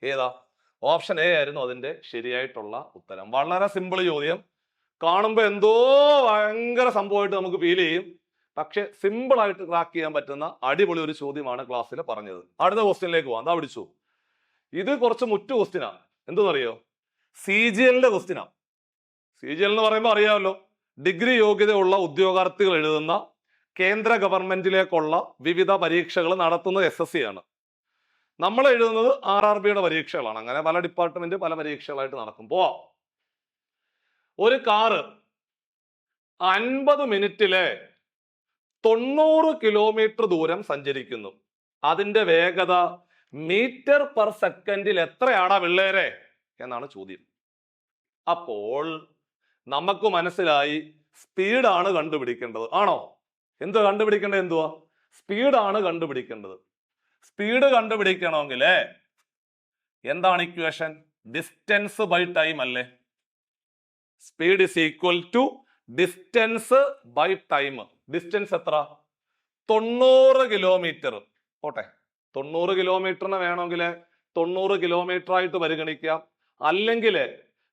ഏതാ? ഓപ്ഷൻ എ ആയിരുന്നു അതിന്റെ ശരിയായിട്ടുള്ള ഉത്തരം. വളരെ സിമ്പിൾ ചോദ്യം. കാണുമ്പോൾ എന്തോ ഭയങ്കര സംഭവമായിട്ട് നമുക്ക് ഫീൽ ചെയ്യും. പക്ഷെ സിമ്പിൾ ആയിട്ട് ക്രാക്ക് ചെയ്യാൻ പറ്റുന്ന അടിപൊളി ഒരു ചോദ്യമാണ് ക്ലാസ്സിൽ പറഞ്ഞത്. അടുത്ത ക്വസ്റ്റ്യനിലേക്ക് പോകാം. എന്താ പിടിച്ചു? ഇത് കുറച്ച് മുറ്റു ക്വസ്റ്റ്യനാണ്. എന്തെന്നറിയോ? CGL-ന്റെ ക്വസ്റ്റ്യനാണ്. CGL എന്ന് പറയുമ്പോൾ അറിയാമല്ലോ, ഡിഗ്രി യോഗ്യതയുള്ള ഉദ്യോഗാർത്ഥികൾ എഴുതുന്ന കേന്ദ്ര ഗവൺമെന്റിലേക്കുള്ള വിവിധ പരീക്ഷകൾ നടത്തുന്നത് SSC ആണ്. നമ്മൾ എഴുതുന്നത് RRB-യുടെ പരീക്ഷകളാണ്. അങ്ങനെ പല ഡിപ്പാർട്ട്മെന്റ് പല പരീക്ഷകളായിട്ട് നടക്കുമ്പോ ഒരു കാറ് 50 മിനിറ്റിലെ 90 കിലോമീറ്റർ ദൂരം സഞ്ചരിക്കുന്നു. അതിന്റെ വേഗത മീറ്റർ പെർ സെക്കൻഡിൽ എത്രയാടാ പിള്ളേരെ എന്നാണ് ചോദ്യം. അപ്പോൾ നമുക്ക് മനസ്സിലായി സ്പീഡാണ് കണ്ടുപിടിക്കേണ്ടത്. ആണോ? എന്തുവാ കണ്ടുപിടിക്കേണ്ടത്? എന്തുവാ? സ്പീഡാണ് കണ്ടുപിടിക്കേണ്ടത്. സ്പീഡ് കണ്ടുപിടിക്കണമെങ്കിൽ എന്താണ് ഇക്വേഷൻ? ഡിസ്റ്റൻസ് ബൈ ടൈം അല്ലേ? Speed is equal to distance by time. Distance എത്ര? 90 കിലോമീറ്റർ. പോട്ടെ, 90 കിലോമീറ്ററിന് വേണമെങ്കിൽ 90 കിലോമീറ്റർ ആയിട്ട് പരിഗണിക്കാം. അല്ലെങ്കിൽ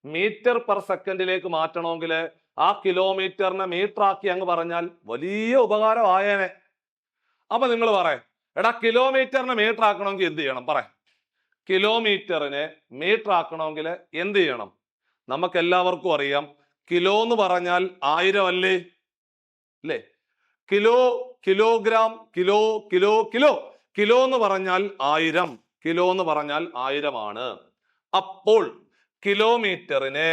മീറ്റർ പെർ സെക്കൻഡിലേക്ക് മാറ്റണമെങ്കിൽ ആ കിലോമീറ്ററിനെ മീറ്റർ ആക്കി അങ്ങ് പറഞ്ഞാൽ വലിയ ഉപകാരമായേനെ. അപ്പൊ നിങ്ങൾ പറയാം, എടാ കിലോമീറ്ററിനെ മീറ്റർ ആക്കണമെങ്കിൽ എന്ത് ചെയ്യണം? പറയാം. കിലോമീറ്ററിനെ മീറ്റർ ആക്കണമെങ്കിൽ എന്ത് ചെയ്യണം? നമുക്ക് എല്ലാവർക്കും അറിയാം, കിലോ എന്ന് പറഞ്ഞാൽ 1000 അല്ലേ? അല്ലേ? Kilo, kilogram, kilo, kilo, kilo. Kilo എന്ന് പറഞ്ഞാൽ 1000, കിലോ എന്ന് പറഞ്ഞാൽ 1000 ആണ്. അപ്പോൾ കിലോമീറ്ററിനെ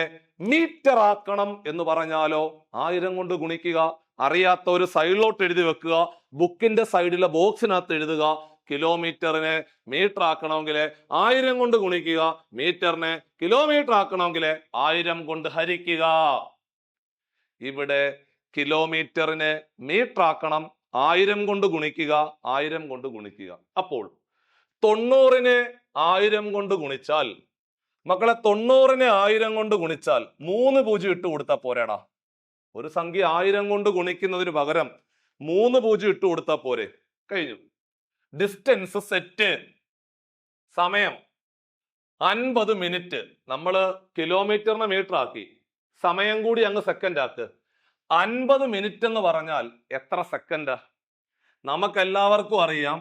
മീറ്റർ ആക്കണം എന്ന് പറഞ്ഞാലോ 1000 കൊണ്ട് ഗുണിക്കുക. അറിയാത്ത ഒരു സൈഡിലോട്ട് എഴുതി വെക്കുക, ബുക്കിന്റെ സൈഡിലെ ബോക്സിനകത്ത് എഴുതുക. കിലോമീറ്ററിനെ മീറ്റർ ആക്കണമെങ്കിൽ 1000 കൊണ്ട് ഗുണിക്കുക, മീറ്ററിനെ കിലോമീറ്റർ ആക്കണമെങ്കിൽ 1000 കൊണ്ട് ഹരിക്കുക. ഇവിടെ കിലോമീറ്ററിനെ മീറ്റർ ആക്കണം, 1000 കൊണ്ട് ഗുണിക്കുക, 1000 കൊണ്ട് ഗുണിക്കുക. അപ്പോൾ 90-നെ 1000 കൊണ്ട് ഗുണിച്ചാൽ, മക്കളെ 90-നെ 1000 കൊണ്ട് ഗുണിച്ചാൽ 3 0 ഇട്ട് കൊടുത്താൽ പോരാടാ. ഒരു സംഖ്യ 1000 കൊണ്ട് ഗുണിക്കുന്നതിന് പകരം 3 0 ഇട്ട് കൊടുത്താൽ പോരെ? കഴിഞ്ഞു. Distance set. സമയം 50 മിനിറ്റ്. നമ്മൾ കിലോമീറ്ററിനെ മീറ്റർ ആക്കി, സമയം കൂടി അങ്ങ് സെക്കൻഡ് ആക്ക്. 50 മിനിറ്റ് എന്ന് പറഞ്ഞാൽ എത്ര സെക്കൻഡാ? നമുക്കെല്ലാവർക്കും അറിയാം,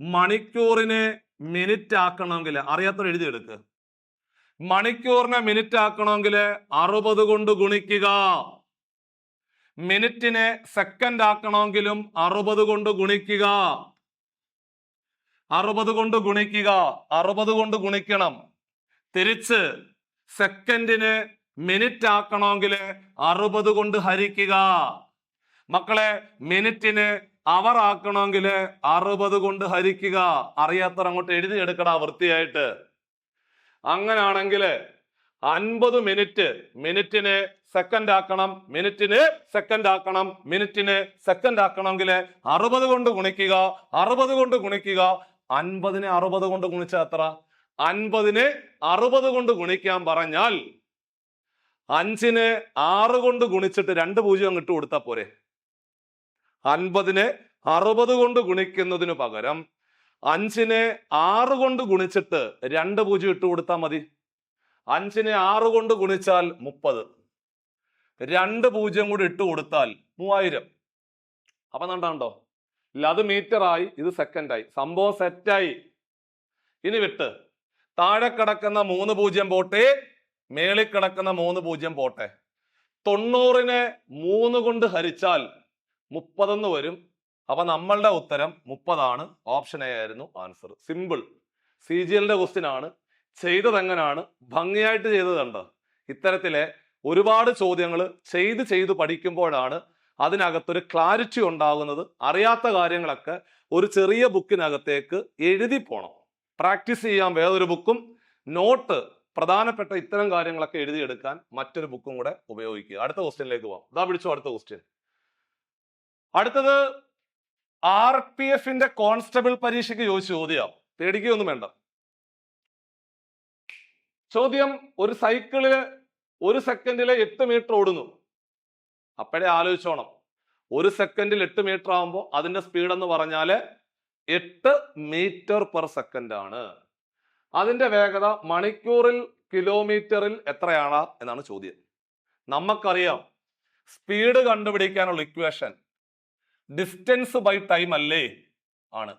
മണിക്കൂറിനെ മിനിറ്റ് ആക്കണമെങ്കിൽ, അറിയാത്തവർ എഴുതിയെടുക്ക്, മണിക്കൂറിനെ മിനിറ്റ് ആക്കണമെങ്കിൽ 60 കൊണ്ട് ഗുണിക്കുക. മിനിറ്റിനെ സെക്കൻഡ് ആക്കണമെങ്കിലും 60 കൊണ്ട് ഗുണിക്കുക. 60 കൊണ്ട് ഗുണിക്കുക, 60 കൊണ്ട് ഗുണിക്കണം. തിരിച്ച് സെക്കൻഡിനെ മിനിറ്റ് ആക്കണമെങ്കിൽ 60 കൊണ്ട് ഹരിക്കുക. മക്കളെ മിനിറ്റിനെ അവർ ആക്കണമെങ്കിൽ 60 കൊണ്ട് ഹരിക്കുക. അറിയാത്തവർ അങ്ങോട്ട് എഴുതിയെടുക്കടാ വൃത്തിയായിട്ട്. അങ്ങനാണെങ്കിൽ 50 മിനിറ്റ്, മിനിറ്റിനെ സെക്കൻഡ് ആക്കണം, മിനിറ്റിനെ സെക്കൻഡ് ആക്കണം, മിനിറ്റിനെ സെക്കൻഡ് ആക്കണമെങ്കിൽ 60 കൊണ്ട് ഗുണിക്കുക, 60 കൊണ്ട് ഗുണിക്കുക. 50-നെ 60 കൊണ്ട് ഗുണിച്ചാൽ എത്ര? 50-നെ 60 കൊണ്ട് ഗുണിക്കാൻ പറഞ്ഞാൽ 5-നെ 6 കൊണ്ട് ഗുണിച്ചിട്ട് 2 0 അങ്ങ് ഇട്ട് കൊടുത്താൽ പോരെ? 50-നെ 60 കൊണ്ട് ഗുണിക്കുന്നതിന് പകരം 5-നെ 6 കൊണ്ട് ഗുണിച്ചിട്ട് 2 0 ഇട്ട് കൊടുത്താൽ മതി. 5-നെ 6 കൊണ്ട് ഗുണിച്ചാൽ 30, 2 0 കൂടി ഇട്ട് കൊടുത്താൽ 3000. അപ്പൊ കണ്ടോ? ഇല്ല, അത് മീറ്റർ ആയി, ഇത് സെക്കൻഡ് ആയി, സംഭവം സെറ്റായി. ഇനി വിട്ട് താഴെ കിടക്കുന്ന 3 0 പോട്ടെ, മേളിൽ കിടക്കുന്ന 3 0 പോട്ടെ. 90-നെ 3 കൊണ്ട് ഹരിച്ചാൽ 30 വരും. അപ്പൊ നമ്മളുടെ ഉത്തരം 30 ആണ്. ഓപ്ഷൻ എ ആയിരുന്നു ആൻസർ. സിമ്പിൾ. CGL-ന്റെ ക്വസ്റ്റ്യൻ ആണ്. ചെയ്തത് എങ്ങനെയാണ്? ഭംഗിയായിട്ട് ചെയ്തത് കണ്ടോ? ഇത്തരത്തിലെ ഒരുപാട് ചോദ്യങ്ങൾ ചെയ്ത് പഠിക്കുമ്പോഴാണ് അതിനകത്തൊരു ക്ലാരിറ്റി ഉണ്ടാകുന്നത്, അറിയാത്ത കാര്യങ്ങളൊക്കെ ഒരു ചെറിയ ബുക്കിനകത്തേക്ക് എഴുതി പോണം. പ്രാക്ടീസ് ചെയ്യാൻ വേറൊരു ബുക്കും, നോട്ട് പ്രധാനപ്പെട്ട ഇത്തരം കാര്യങ്ങളൊക്കെ എഴുതിയെടുക്കാൻ മറ്റൊരു ബുക്കും കൂടെ ഉപയോഗിക്കുക. അടുത്ത ക്വസ്റ്റ്യനിലേക്ക് പോവാം. ഇതാ പിടിച്ചോ അടുത്ത ക്വസ്റ്റ്യൻ. അടുത്തത് RPF കോൺസ്റ്റബിൾ പരീക്ഷയ്ക്ക് ചോദിച്ച ചോദ്യം. പേടിക്കുകയൊന്നും വേണ്ട. ചോദ്യം: ഒരു സൈക്കിളില് 1 സെക്കൻഡില് 8 മീറ്റർ ഓടുന്നു. അപ്പോഴേ ആലോചിച്ചോണം, 1 സെക്കൻഡിൽ 8 മീറ്റർ ആകുമ്പോൾ അതിന്റെ സ്പീഡ് എന്ന് പറഞ്ഞാല് 8 മീറ്റർ പെർ സെക്കൻഡ് ആണ്. അതിന്റെ വേഗത മണിക്കൂറിൽ കിലോമീറ്ററിൽ എത്രയാണ് എന്നാണ് ചോദ്യം. നമുക്കറിയാം സ്പീഡ് കണ്ടുപിടിക്കാനുള്ള ഇക്വേഷൻ ഡിസ്റ്റൻസ് ബൈ ടൈം അല്ലേ? ആണ്.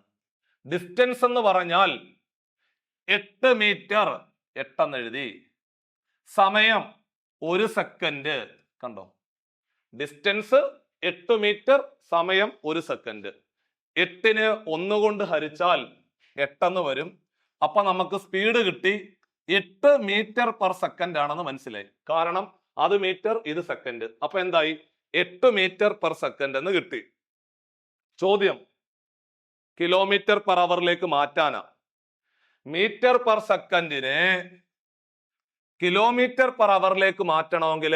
ഡിസ്റ്റൻസ് എന്ന് പറഞ്ഞാൽ 8 മീറ്റർ 8 എന്ന് എഴുതി, സമയം 1 സെക്കൻഡ്. കണ്ടോ, ഡിസ്റ്റൻസ് 8 മീറ്റർ, സമയം 1 സെക്കൻഡ്. 8നെ 1 കൊണ്ട് ഹരിച്ചാൽ 8 എന്ന് വരും. അപ്പൊ നമുക്ക് സ്പീഡ് കിട്ടി 8 മീറ്റർ പെർ സെക്കൻഡ് ആണെന്ന് മനസ്സിലായി. കാരണം അത് മീറ്റർ, ഇത് സെക്കൻഡ്. അപ്പൊ എന്തായി? 8 മീറ്റർ പെർ സെക്കൻഡ് എന്ന് കിട്ടി. ചോദ്യം കിലോമീറ്റർ പെർ അവറിലേക്ക് മാറ്റാനാ. മീറ്റർ പെർ സെക്കൻഡിനെ കിലോമീറ്റർ പെർ അവറിലേക്ക് മാറ്റണമെങ്കിൽ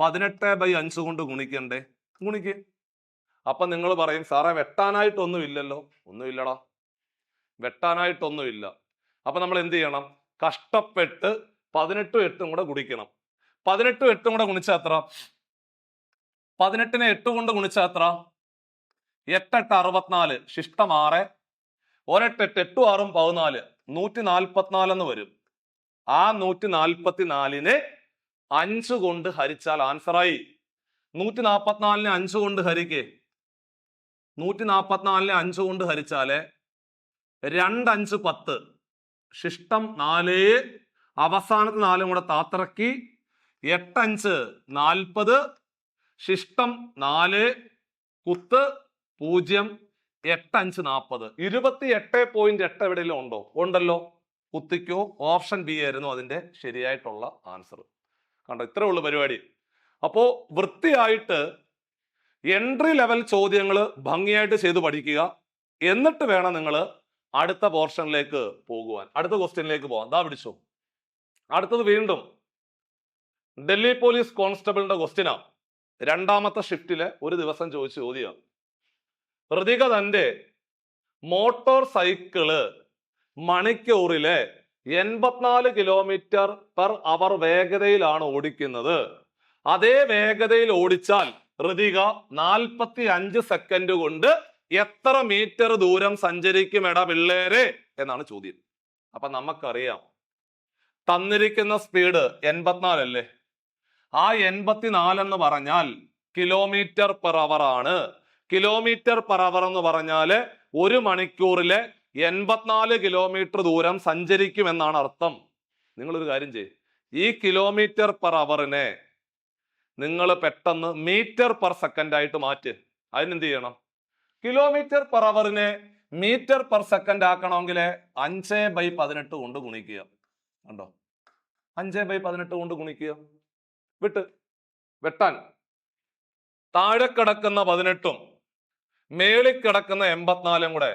18/5 കൊണ്ട് ഗുണിക്കണ്ടേ? ഗുണിക്ക്. അപ്പൊ നിങ്ങൾ പറയും, സാറേ വെട്ടാനായിട്ടൊന്നുമില്ലല്ലോ. ഒന്നുമില്ലടാ, വെട്ടാനായിട്ടൊന്നുമില്ല. അപ്പൊ നമ്മൾ എന്ത് ചെയ്യണം? കഷ്ടപ്പെട്ട് 18 8 കൂടെ ഗുണിക്കണം. 18 8 കൂടെ ഗുണിച്ചാൽ എത്ര? 18നെ 8 കൊണ്ട് ഗുണിച്ചാൽ എത്ര? 8 8 64, ശിഷ്ടം 6, 1 8 8 8 6 14, 144 എന്ന് വരും. ആ 144നെ 5 കൊണ്ട് ഹരിച്ചാൽ ആൻസറായി. 144നെ 5 കൊണ്ട് ഹരിക്കേ. 144നെ 5 കൊണ്ട് ഹരിച്ചാല് 2 5 10, ശിഷ്ടം 4, അവസാനത്തെ 4 കൂടെ താത്തിറക്കി 8 5 40, ശിഷ്ടം 4, കുത്ത് 0, 8 5 40. 28.8 എവിടെയെങ്കിലും ഉണ്ടോ? ഉണ്ടല്ലോ. കുത്തിക്കോ. ഓപ്ഷൻ ബി ആയിരുന്നു അതിന്റെ ശരിയായിട്ടുള്ള ആൻസർ. കണ്ടോ, ഇത്രേ ഉള്ളു പരിപാടി. അപ്പോ വൃത്തിയായിട്ട് എൻട്രി ലെവൽ ചോദ്യങ്ങൾ ഭംഗിയായിട്ട് ചെയ്ത് പഠിക്കുക. എന്നിട്ട് വേണം നിങ്ങൾ അടുത്ത പോർഷനിലേക്ക് പോകുവാൻ, അടുത്ത ക്വസ്റ്റ്യനിലേക്ക് പോകാൻ. ദാ പിടിച്ചോ. അടുത്തത് വീണ്ടും ഡൽഹി പോലീസ് കോൺസ്റ്റബിളിന്റെ ക്വസ്റ്റ്യനാ. 2ാമത്തെ ഷിഫ്റ്റില് ഒരു ദിവസം ചോദിച്ച ചോദ്യം. ഋതിക തന്റെ മോട്ടോർ സൈക്കിള് മണിക്കൂറിലെ 84 കിലോമീറ്റർ പെർ അവർ വേഗതയിലാണ് ഓടിക്കുന്നത്. അതേ വേഗതയിൽ ഓടിച്ചാൽ ഋതിക 45 സെക്കൻഡ് കൊണ്ട് എത്ര മീറ്റർ ദൂരം സഞ്ചരിക്കും എടാ പിള്ളേരെ എന്നാണ് ചോദ്യം. അപ്പൊ നമുക്കറിയാം തന്നിരിക്കുന്ന സ്പീഡ് 84 അല്ലേ? ആ 84 എന്ന് പറഞ്ഞാൽ കിലോമീറ്റർ പെർ അവർ ആണ്. കിലോമീറ്റർ പെർ അവർ എന്ന് പറഞ്ഞാല് 1 മണിക്കൂറിലെ 84 കിലോമീറ്റർ ദൂരം സഞ്ചരിക്കുമെന്നാണ് അർത്ഥം. നിങ്ങളൊരു കാര്യം ചെയ്യ്, ഈ കിലോമീറ്റർ പെർ അവറിനെ നിങ്ങൾ പെട്ടെന്ന് മീറ്റർ പെർ സെക്കൻഡ് ആയിട്ട് മാറ്റ്. അതിനെന്ത് ചെയ്യണം? കിലോമീറ്റർ പെർ അവറിനെ മീറ്റർ പെർ സെക്കൻഡ് ആക്കണമെങ്കിൽ 5/18 കൊണ്ട് ഗുണിക്കുക. കണ്ടോ, 5/18 കൊണ്ട് ഗുണിക്കുക. വെട്ടാൻ താഴെ കിടക്കുന്ന 18ഉം മേളിൽ കിടക്കുന്ന 84ഉം കൂടെ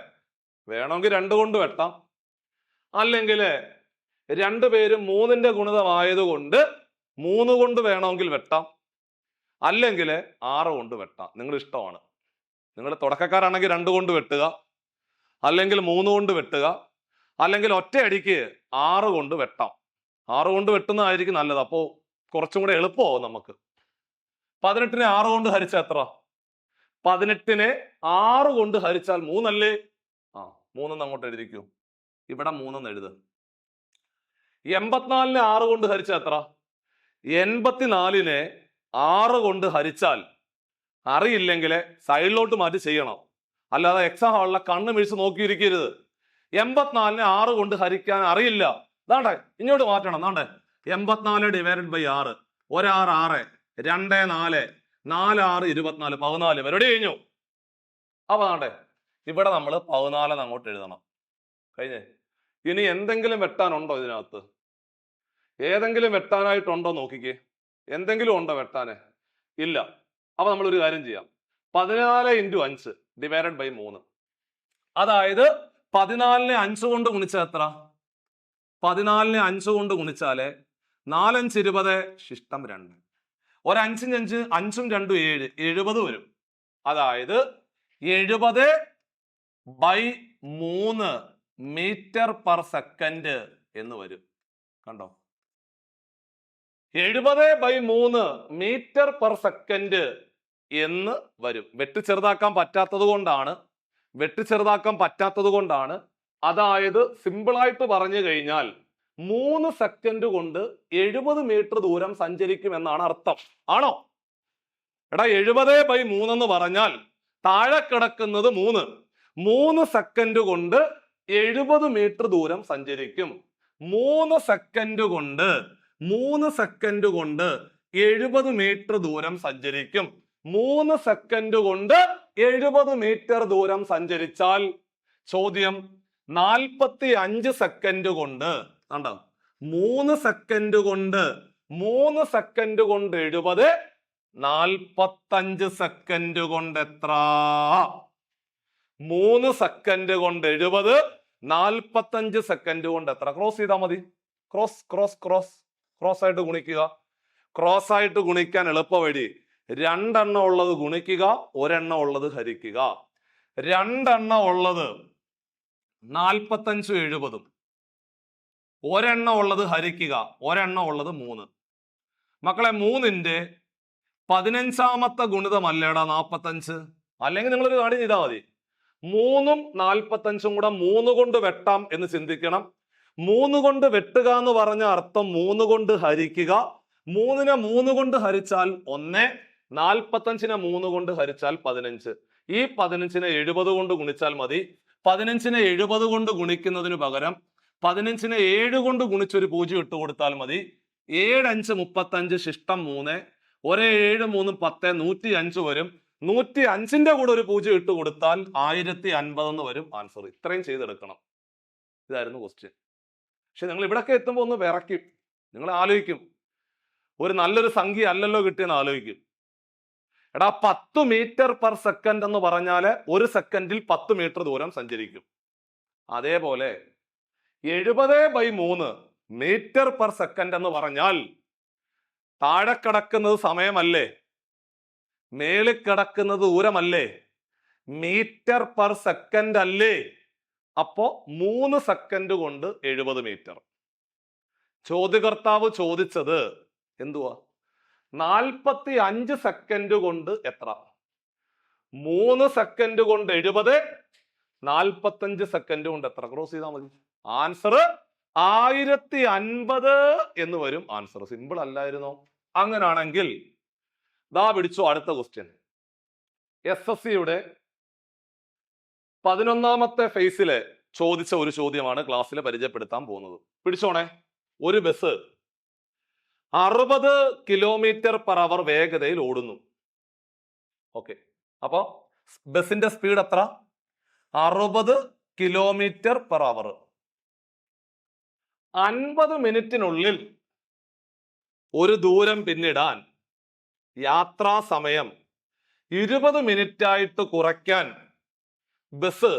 വേണമെങ്കിൽ 2 കൊണ്ട് വെട്ടാം. അല്ലെങ്കിൽ 2 പേരും 3ന്റെ ഗുണിതമായതുകൊണ്ട് 3 കൊണ്ട് വേണമെങ്കിൽ വെട്ടാം. അല്ലെങ്കിൽ 6 കൊണ്ട് വെട്ടാം. നിങ്ങൾ ഇഷ്ടമാണ്. നിങ്ങൾ തുടക്കക്കാരാണെങ്കിൽ 2 കൊണ്ട് വെട്ടുക, അല്ലെങ്കിൽ 3 കൊണ്ട് വെട്ടുക, അല്ലെങ്കിൽ ഒറ്റയടിക്ക് 6 കൊണ്ട് വെട്ടാം. 6 കൊണ്ട് വെട്ടുന്നതായിരിക്കും നല്ലത്. അപ്പോ കുറച്ചും കൂടെ എളുപ്പമാവും നമുക്ക്. 18നെ 6 കൊണ്ട് ഹരിച്ചാൽ എത്ര? 18നെ 6 കൊണ്ട് ഹരിച്ചാൽ 3 അല്ലേ? 3 അങ്ങോട്ട് എഴുതിക്കൂ. ഇവിടെ 3 എഴുത്. 84നെ 6 കൊണ്ട് ഹരിച്ചാൽ എത്ര? 84നെ 6 കൊണ്ട് ഹരിച്ചാൽ അറിയില്ലെങ്കിൽ സൈഡിലോട്ട് മാറ്റി ചെയ്യണം. അല്ലാതെ എക്സാം ഹാളിലെ കണ്ണ് മിഴിച്ച് നോക്കിയിരിക്കരുത്. 84നെ 6 കൊണ്ട് ഹരിക്കാൻ അറിയില്ല. ദാണ്ടെ ഇങ്ങോട്ട് മാറ്റണം. ദാണ്ടെ 84 ഡിവൈഡഡ് ബൈ 6, 1 6 6, 2 4, 4 6 24, 14. പരിപാടി കഴിഞ്ഞു. അപ്പൊ ദാണ്ടെ ഇവിടെ നമ്മൾ 14 അങ്ങോട്ട് എഴുതണം. കഴിഞ്ഞേ. ഇനി എന്തെങ്കിലും വെട്ടാനുണ്ടോ ഇതിനകത്ത്? ഏതെങ്കിലും വെട്ടാനായിട്ടുണ്ടോ നോക്കിക്കേ. എന്തെങ്കിലും ഉണ്ടോ വെട്ടാന്? ഇല്ല. അപ്പൊ നമ്മളൊരു കാര്യം ചെയ്യാം. 14 × 5 ഡിവൈഡഡ് ബൈ 3. അതായത് 14നെ 5 കൊണ്ട് ഗുണിച്ചാൽ എത്ര? 14നെ 5 കൊണ്ട് ഗുണിച്ചാല് 4 5 20 ശിഷ്ടം 2. ഒരു 5 5 5ഉം 2ഉം 7 70 വരും. അതായത് 70/3 മീറ്റർ പെർ സെക്കൻഡ് എന്ന് വരും. കണ്ടോ? 70/3 മീറ്റർ പെർ സെക്കൻഡ് എന്ന് വരും. വെട്ടിച്ചെറുതാക്കാൻ പറ്റാത്തത് കൊണ്ടാണ്. അതായത് സിമ്പിളായിട്ട് പറഞ്ഞു കഴിഞ്ഞാൽ 3 സെക്കൻഡ് കൊണ്ട് 70 മീറ്റർ ദൂരം സഞ്ചരിക്കും എന്നാണ് അർത്ഥം. ആണോ? എടാ 70/3 എന്ന് പറഞ്ഞാൽ താഴെ കിടക്കുന്നത് 3 സെക്കൻഡ് കൊണ്ട് 70 മീറ്റർ ദൂരം സഞ്ചരിക്കും. 3 സെക്കൻഡ് കൊണ്ട് 70 മീറ്റർ ദൂരം സഞ്ചരിക്കും. 3 സെക്കൻഡ് കൊണ്ട് 70 മീറ്റർ ദൂരം സഞ്ചരിച്ചാൽ ചോദ്യം 45 സെക്കൻഡ് കൊണ്ട് കണ്ടോ? 3 സെക്കൻഡ് കൊണ്ട് 70, 45 സെക്കൻഡ് കൊണ്ട് എത്ര? 3 സെക്കൻഡ് കൊണ്ട് 70, 45 സെക്കൻഡ് കൊണ്ട് എത്ര? ക്രോസ് ചെയ്താൽ മതി. ക്രോസ് ആയിട്ട് ഗുണിക്കുക. ക്രോസ് ആയിട്ട് ഗുണിക്കാൻ എളുപ്പ വഴി 2 എണ്ണം ഉള്ളത് ഗുണിക്കുക, 1 എണ്ണം ഉള്ളത് ഹരിക്കുക. 2 എണ്ണം ഉള്ളത് 45 70, 1 എണ്ണം ഉള്ളത് ഹരിക്കുക, 1 എണ്ണം ഉള്ളത് 3. മക്കളെ 3ന്റെ 15ാമത്തെ ഗുണിതമല്ലേടാ 45? അല്ലെങ്കിൽ നിങ്ങളൊരു കാര്യം ചെയ്താൽ മതി. 3ഉം 45ഉം കൂടെ 3 കൊണ്ട് വെട്ടാം എന്ന് ചിന്തിക്കണം. 3 കൊണ്ട് വെട്ടുക എന്ന് പറഞ്ഞ അർത്ഥം 3 കൊണ്ട് ഹരിക്കുക. 3നെ 3 കൊണ്ട് ഹരിച്ചാൽ 1, 45നെ 3 കൊണ്ട് ഹരിച്ചാൽ 15. ഈ 15നെ 70 കൊണ്ട് ഗുണിച്ചാൽ മതി. 15നെ 70 കൊണ്ട് ഗുണിക്കുന്നതിന് പകരം 15നെ 7 കൊണ്ട് ഗുണിച്ചൊരു 0 ഇട്ട് കൊടുത്താൽ മതി. 7 5 35 ശിഷ്ടം 3, 1 7 3 10 105 വരും. 105ന്റെ കൂടെ ഒരു 0 ഇട്ട് കൊടുത്താൽ 1050 എന്ന് വരും ആൻസർ. ഇത്രയും ചെയ്തെടുക്കണം. ഇതായിരുന്നു ക്വസ്റ്റ്യൻ. പക്ഷെ നിങ്ങൾ ഇവിടൊക്കെ എത്തുമ്പോൾ ഒന്ന് വിറയ്ക്കും. നിങ്ങൾ ആലോചിക്കും, ഒരു നല്ലൊരു സംഖ്യ അല്ലല്ലോ കിട്ടിയെന്ന് ആലോചിക്കും. എടാ 10 മീറ്റർ പെർ സെക്കൻഡ് എന്ന് പറഞ്ഞാൽ 1 സെക്കൻഡിൽ 10 മീറ്റർ ദൂരം സഞ്ചരിക്കും. അതേപോലെ 70/3 മീറ്റർ പെർ സെക്കൻഡ് എന്ന് പറഞ്ഞാൽ താഴെ കിടക്കുന്നത് സമയമല്ലേ, മേളിൽ കിടക്കുന്നത് ദൂരമല്ലേ, മീറ്റർ പെർ സെക്കൻഡ് അല്ലേ? അപ്പോ 3 സെക്കൻഡ് കൊണ്ട് 70 മീറ്റർ. ചോദ്യകർത്താവ് ചോദിച്ചത് എന്തുവാ? 45 സെക്കൻഡ് കൊണ്ട് എത്ര? 3 സെക്കൻഡ് കൊണ്ട് 70, 45 സെക്കൻഡ് കൊണ്ട് എത്ര? ക്രോസ് ചെയ്താൽ മതി. ആൻസർ 1050 എന്ന് വരും ആൻസർ. സിമ്പിൾ അല്ലായിരുന്നോ? അങ്ങനാണെങ്കിൽ ദാ പിടിച്ചു അടുത്ത ക്വസ്റ്റ്യൻ. SSCയുടെ 11ാമത്തെ ഫേസിലെ ചോദിച്ച ഒരു ചോദ്യമാണ് ക്ലാസ്സിൽ പരിചയപ്പെടുത്താൻ പോകുന്നത്. പിടിച്ചോണേ. ഒരു ബസ് 60 km/h വേഗതയിൽ ഓടുന്നു. ഓക്കെ, അപ്പൊ ബസിന്റെ സ്പീഡ് എത്ര? 60 km/h. 50 മിനിറ്റിനുള്ളിൽ ഒരു ദൂരം പിന്നിടാൻ യാത്രാ സമയം 20 മിനിറ്റ് ആയിട്ട് കുറയ്ക്കാൻ ബസ്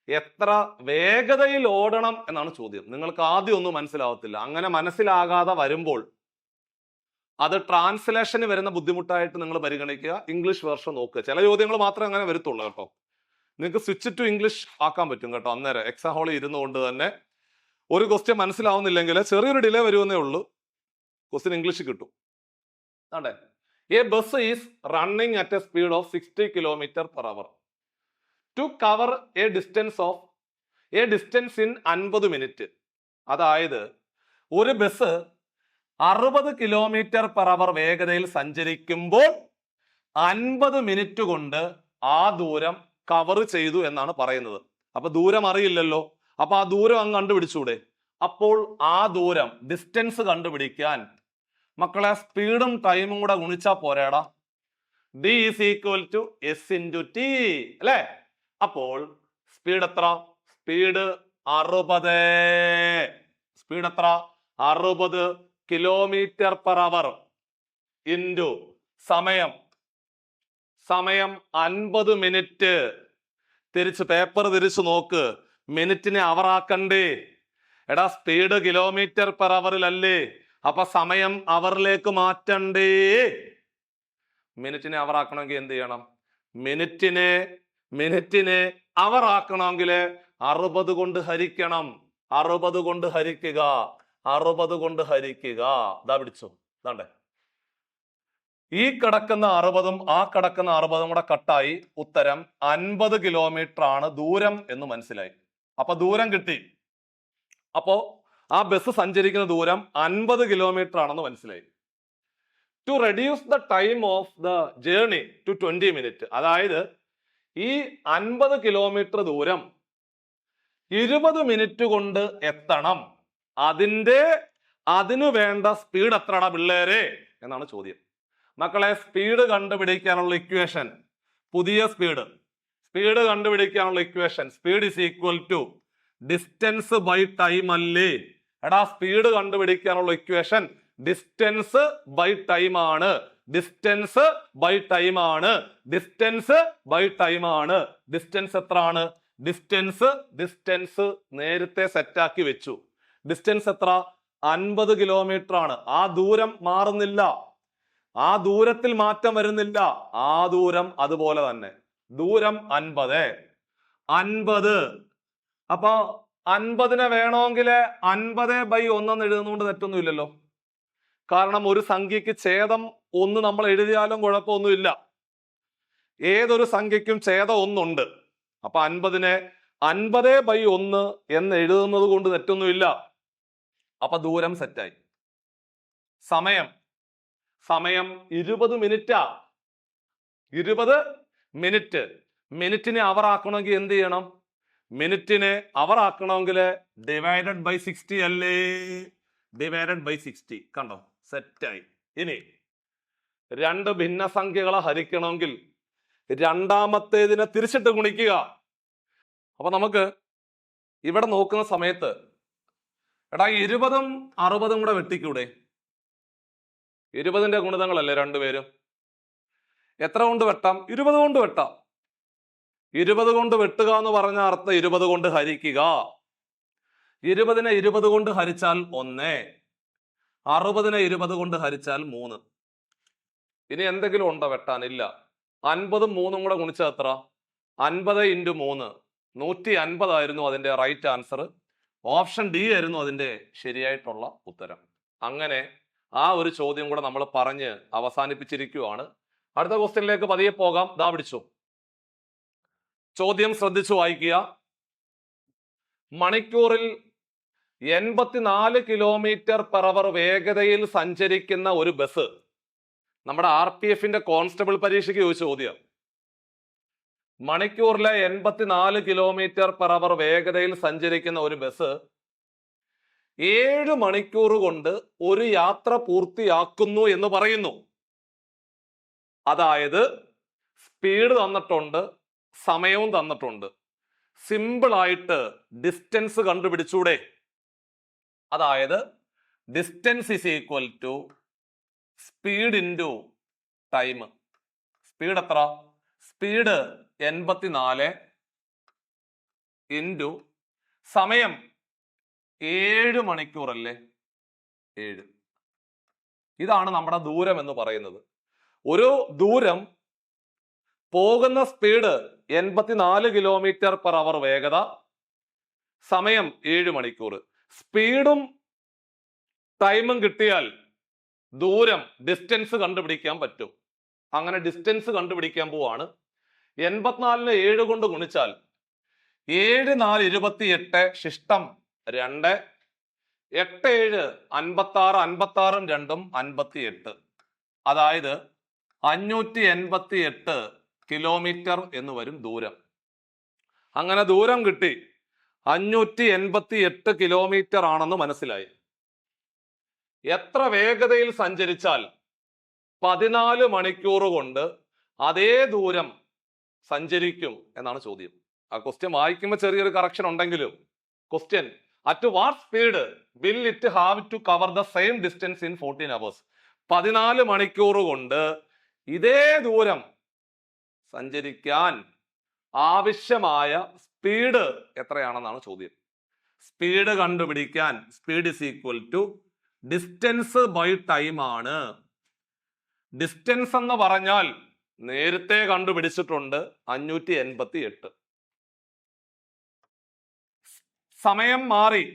എത്ര വേഗതയിൽ ഓടണം എന്നാണ് ചോദ്യം. നിങ്ങൾക്ക് ആദ്യം ഒന്നും മനസ്സിലാവത്തില്ല. അങ്ങനെ മനസ്സിലാകാതെ വരുമ്പോൾ അത് ട്രാൻസ്ലേഷന് വരുന്ന ബുദ്ധിമുട്ടായിട്ട് നിങ്ങൾ പരിഗണിക്കുക. ഇംഗ്ലീഷ് വേർഷൻ നോക്കുക. ചില ചോദ്യങ്ങൾ മാത്രമേ അങ്ങനെ വരത്തുള്ളൂ കേട്ടോ. നിങ്ങൾക്ക് സ്വിച്ച് ടു ഇംഗ്ലീഷ് ആക്കാൻ പറ്റും കേട്ടോ. അന്നേരം എക്സാം ഹോളിൽ ഇരുന്നുകൊണ്ട് തന്നെ ഒരു ക്വസ്റ്റ്യൻ മനസ്സിലാവുന്നില്ലെങ്കിൽ ചെറിയൊരു ഡിലേ വരുമെന്നേ ഉള്ളൂ, ക്വസ്റ്റ്യൻ ഇംഗ്ലീഷ് കിട്ടും. ആണ്ടേ, a bus is running at a speed of 60 km/h to cover a distance in 50 minute. അതായത് ഒരു ബസ് 60 km/h വേഗതയിൽ സഞ്ചരിക്കുമ്പോൾ 50 മിനിറ്റ് കൊണ്ട് ആ ദൂരം കവർ ചെയ്തു എന്നാണ് പറയുന്നത്. അപ്പൊ ദൂരം അറിയില്ലല്ലോ, അപ്പൊ ആ ദൂരം അങ്ങ് കണ്ടുപിടിച്ചൂടെ? അപ്പോൾ ആ ദൂരം ഡിസ്റ്റൻസ് കണ്ടുപിടിക്കാൻ മക്കളെ സ്പീഡും ടൈമും കൂടെ ഗുണിച്ചാ പോരാടാ. D is equal to S into T അല്ലേ? അപ്പോൾ സ്പീഡ് എത്ര? സ്പീഡ് 60. സ്പീഡ് എത്ര? 60 km/h. ഇൻറ്റു സമയം 50 മിനിറ്റ്. പേപ്പർ തിരിച്ചു നോക്ക്, മിനിറ്റിനെ അവർ ആക്കണ്ടേ? എടാ സ്പീഡ് കിലോമീറ്റർ പെർ അവറിലല്ലേ, അപ്പൊ സമയം അവറിലേക്ക് മാറ്റണ്ടേ? മിനിറ്റിനെ അവർ ആക്കണമെങ്കിൽ എന്ത് ചെയ്യണം? മിനിറ്റിനെ അവർ ആക്കണമെങ്കിൽ 60 കൊണ്ട് ഹരിക്കണം. 60 കൊണ്ട് ഹരിക്കുക. ഇതാ പിടിച്ചോ, ഇതാണ്ടേ. ഈ കിടക്കുന്ന 60ഉം ആ കിടക്കുന്ന 60ഉം കൂടെ കട്ടായി ഉത്തരം 50 കിലോമീറ്റർ ആണ് ദൂരം എന്ന് മനസ്സിലായി. അപ്പൊ ദൂരം കിട്ടി. അപ്പോ ആ ബസ് സഞ്ചരിക്കുന്ന ദൂരം 50 കിലോമീറ്റർ ആണെന്ന് മനസ്സിലായി. To reduce the time of the journey to 20 minute, അതായത് ഈ 50 കിലോമീറ്റർ ദൂരം 20 മിനിറ്റ് കൊണ്ട് എത്തണം. അതിനു വേണ്ട സ്പീഡ് എത്രടാ പിള്ളേരെ എന്നാണ് ചോദ്യം. മക്കളെ, സ്പീഡ് കണ്ടുപിടിക്കാനുള്ള ഇക്വേഷൻ, പുതിയ സ്പീഡ് കണ്ടുപിടിക്കാനുള്ള equation, speed is equal to distance by time അല്ലേ? എടാ സ്പീഡ് കണ്ടുപിടിക്കാനുള്ള ഇക്വേഷൻ ഡിസ്റ്റൻസ് ബൈ ടൈം ആണ്. ഡിസ്റ്റൻസ് എത്ര ആണ്? ഡിസ്റ്റൻസ് നേരത്തെ സെറ്റാക്കി വെച്ചു. ഡിസ്റ്റൻസ് എത്ര? 50 കിലോമീറ്റർ ആണ്. ആ ദൂരം മാറുന്നില്ല, ആ ദൂരത്തിൽ മാറ്റം വരുന്നില്ല, ആ ദൂരം അതുപോലെ തന്നെ. ദൂരം 50. അപ്പൊ 50നെ വേണമെങ്കിൽ 50/1 എന്ന് എഴുതുന്നതുകൊണ്ട് തെറ്റൊന്നും ഇല്ലല്ലോ. കാരണം ഒരു സംഖ്യക്ക് ഛേദം 1 നമ്മൾ എഴുതിയാലും കുഴപ്പമൊന്നുമില്ല. ഏതൊരു സംഖ്യക്കും ഛേദം 1 ഉണ്ട്. അപ്പൊ 50നെ 50/1 എന്ന് എഴുതുന്നത് കൊണ്ട് തെറ്റൊന്നുമില്ല. അപ്പൊ ദൂരം സെറ്റായി. സമയം 20 മിനിറ്റാ. 20 മിനിറ്റ്. മിനിറ്റിനെ അവർ ആക്കണമെങ്കിൽ എന്ത് ചെയ്യണം? മിനിറ്റിനെ അവർ ആക്കണമെങ്കിൽ ഡിവൈഡഡ് ബൈ 60 അല്ലേ? Divided by 60. കണ്ടോ, സെറ്റായി. ഇനി രണ്ട് ഭിന്നസംഖ്യകളെ ഹരിക്കണമെങ്കിൽ രണ്ടാമത്തേതിനെ തിരിച്ചിട്ട് ഗുണിക്കുക. അപ്പൊ നമുക്ക് ഇവിടെ നോക്കുന്ന സമയത്ത് എടാ 20ഉം 60ഉം കൂടെ വെട്ടിക്കൂടെ? 20ന്റെ ഗുണിതങ്ങളല്ലേ രണ്ടുപേരും. എത്ര കൊണ്ട് വെട്ടാം? 20 കൊണ്ട് വെട്ടാം. 20 കൊണ്ട് വെട്ടുക എന്ന് പറഞ്ഞ അർത്ഥം 20 കൊണ്ട് ഹരിക്കുക. 20നെ 20 കൊണ്ട് ഹരിച്ചാൽ 1, 60നെ 20 കൊണ്ട് ഹരിച്ചാൽ 3. ഇനി എന്തെങ്കിലും ഉണ്ടോ വെട്ടാനില്ല. 50ഉം 3ഉം കൂടെ ഗുണിച്ചാൽ എത്ര? 50 × 3 150 ആയിരുന്നു അതിന്റെ റൈറ്റ് ആൻസർ. ഓപ്ഷൻ ഡി ആയിരുന്നു അതിന്റെ ശരിയായിട്ടുള്ള ഉത്തരം. അങ്ങനെ ആ ഒരു ചോദ്യം കൂടെ നമ്മൾ പറഞ്ഞ് അവസാനിപ്പിച്ചിരിക്കുകയാണ്. അടുത്ത ക്വസ്റ്റ്യനിലേക്ക് പതിയെ പോകാം. ദാ പിടിച്ചു, ചോദ്യം ശ്രദ്ധിച്ചു വായിക്കുക. മണിക്കൂറിൽ 84 കിലോമീറ്റർ പെർ അവർ വേഗതയിൽ സഞ്ചരിക്കുന്ന ഒരു ബസ്, നമ്മുടെ RPFന്റെ കോൺസ്റ്റബിൾ പരീക്ഷയ്ക്ക് ചോദിച്ച ചോദ്യം. മണിക്കൂറിലെ 84 കിലോമീറ്റർ പെർ അവർ വേഗതയിൽ സഞ്ചരിക്കുന്ന ഒരു ബസ് 7 മണിക്കൂർ കൊണ്ട് ഒരു യാത്ര പൂർത്തിയാക്കുന്നു എന്ന് പറയുന്നു. അതായത് സ്പീഡ് തന്നിട്ടുണ്ട്, സമയവും തന്നിട്ടുണ്ട്. സിമ്പിൾ ആയിട്ട് ഡിസ്റ്റൻസ് കണ്ടുപിടിച്ചൂടെ? അതായത് distance is equal to speed into time. Speed എത്ര? സ്പീഡ് 84 ഇൻറ്റു സമയം 7 മണിക്കൂർ അല്ലേ? 7. ഇതാണ് നമ്മുടെ ദൂരം എന്ന് പറയുന്നത്. ഒരു ദൂരം പോകുന്ന സ്പീഡ് 84 കിലോമീറ്റർ പെർ അവർ വേഗത, സമയം 7 മണിക്കൂർ. സ്പീഡും ടൈമും കിട്ടിയാൽ ദൂരം ഡിസ്റ്റൻസ് കണ്ടുപിടിക്കാൻ പറ്റും. അങ്ങനെ ഡിസ്റ്റൻസ് കണ്ടുപിടിക്കാൻ പോവാണ്. 84നെ 7 കൊണ്ട് ഗുണിച്ചാൽ 7 4 28 ശിഷ്ടം 2, 8 7 56, 56ഉം 2ഉം 58. അതായത് 588 കിലോമീറ്റർ എന്ന് വരും ദൂരം. അങ്ങനെ ദൂരം കിട്ടി. 588 കിലോമീറ്റർ ആണെന്ന് മനസ്സിലായി. എത്ര വേഗതയിൽ സഞ്ചരിച്ചാൽ 14 മണിക്കൂർ കൊണ്ട് അതേ ദൂരം സഞ്ചരിക്കും എന്നാണ് ചോദ്യം. ആ ക്വസ്റ്റ്യൻ വായിക്കുമ്പോൾ ചെറിയൊരു കറക്ഷൻ ഉണ്ടെങ്കിലും question at what speed will it have to cover the same distance in 14 hours? 14 മണിക്കൂർ കൊണ്ട് ഇതേ ദൂരം സഞ്ചരിക്കാൻ ആവശ്യമായ സ്പീഡ് എത്രയാണെന്നാണ് ചോദ്യം. സ്പീഡ് കണ്ടുപിടിക്കാൻ speed is equal to distance by time ആണ്. ഡിസ്റ്റൻസ് എന്ന് പറഞ്ഞാൽ നേരത്തെ കണ്ടുപിടിച്ചിട്ടുണ്ട് 588. സമയം മാറി,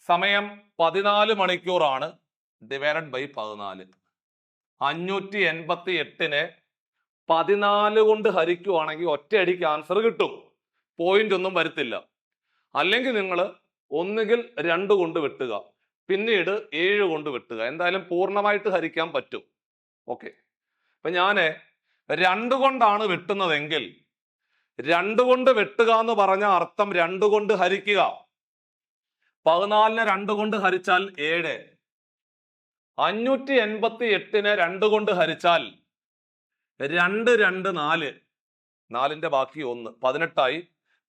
സമയം 14 മണിക്കൂറാണ് ഡിവൈഡഡ് ബൈ 14. 588-നെ 14 കൊണ്ട് ഹരിക്കുവാണെങ്കിൽ ഒറ്റയടിക്ക് ആൻസർ കിട്ടും, പോയിന്റ് ഒന്നും വരത്തില്ല. അല്ലെങ്കിൽ നിങ്ങൾ ഒന്നുകിൽ 2 കൊണ്ട് വെട്ടുക, പിന്നീട് 7 കൊണ്ട് വെട്ടുക, എന്തായാലും പൂർണ്ണമായിട്ട് ഹരിക്കാൻ പറ്റും. ഓക്കെ, അപ്പൊ ഞാന് 2 കൊണ്ടാണ് വെട്ടുന്നതെങ്കിൽ 2 കൊണ്ട് വെട്ടുക എന്ന് പറഞ്ഞ അർത്ഥം 2 കൊണ്ട് ഹരിക്കുക. 14-നെ 2 കൊണ്ട് ഹരിച്ചാൽ 7. 588-നെ 2 കൊണ്ട് ഹരിച്ചാൽ 2 2 4, 4ന്റെ ബാക്കി 1, 18 ആയി.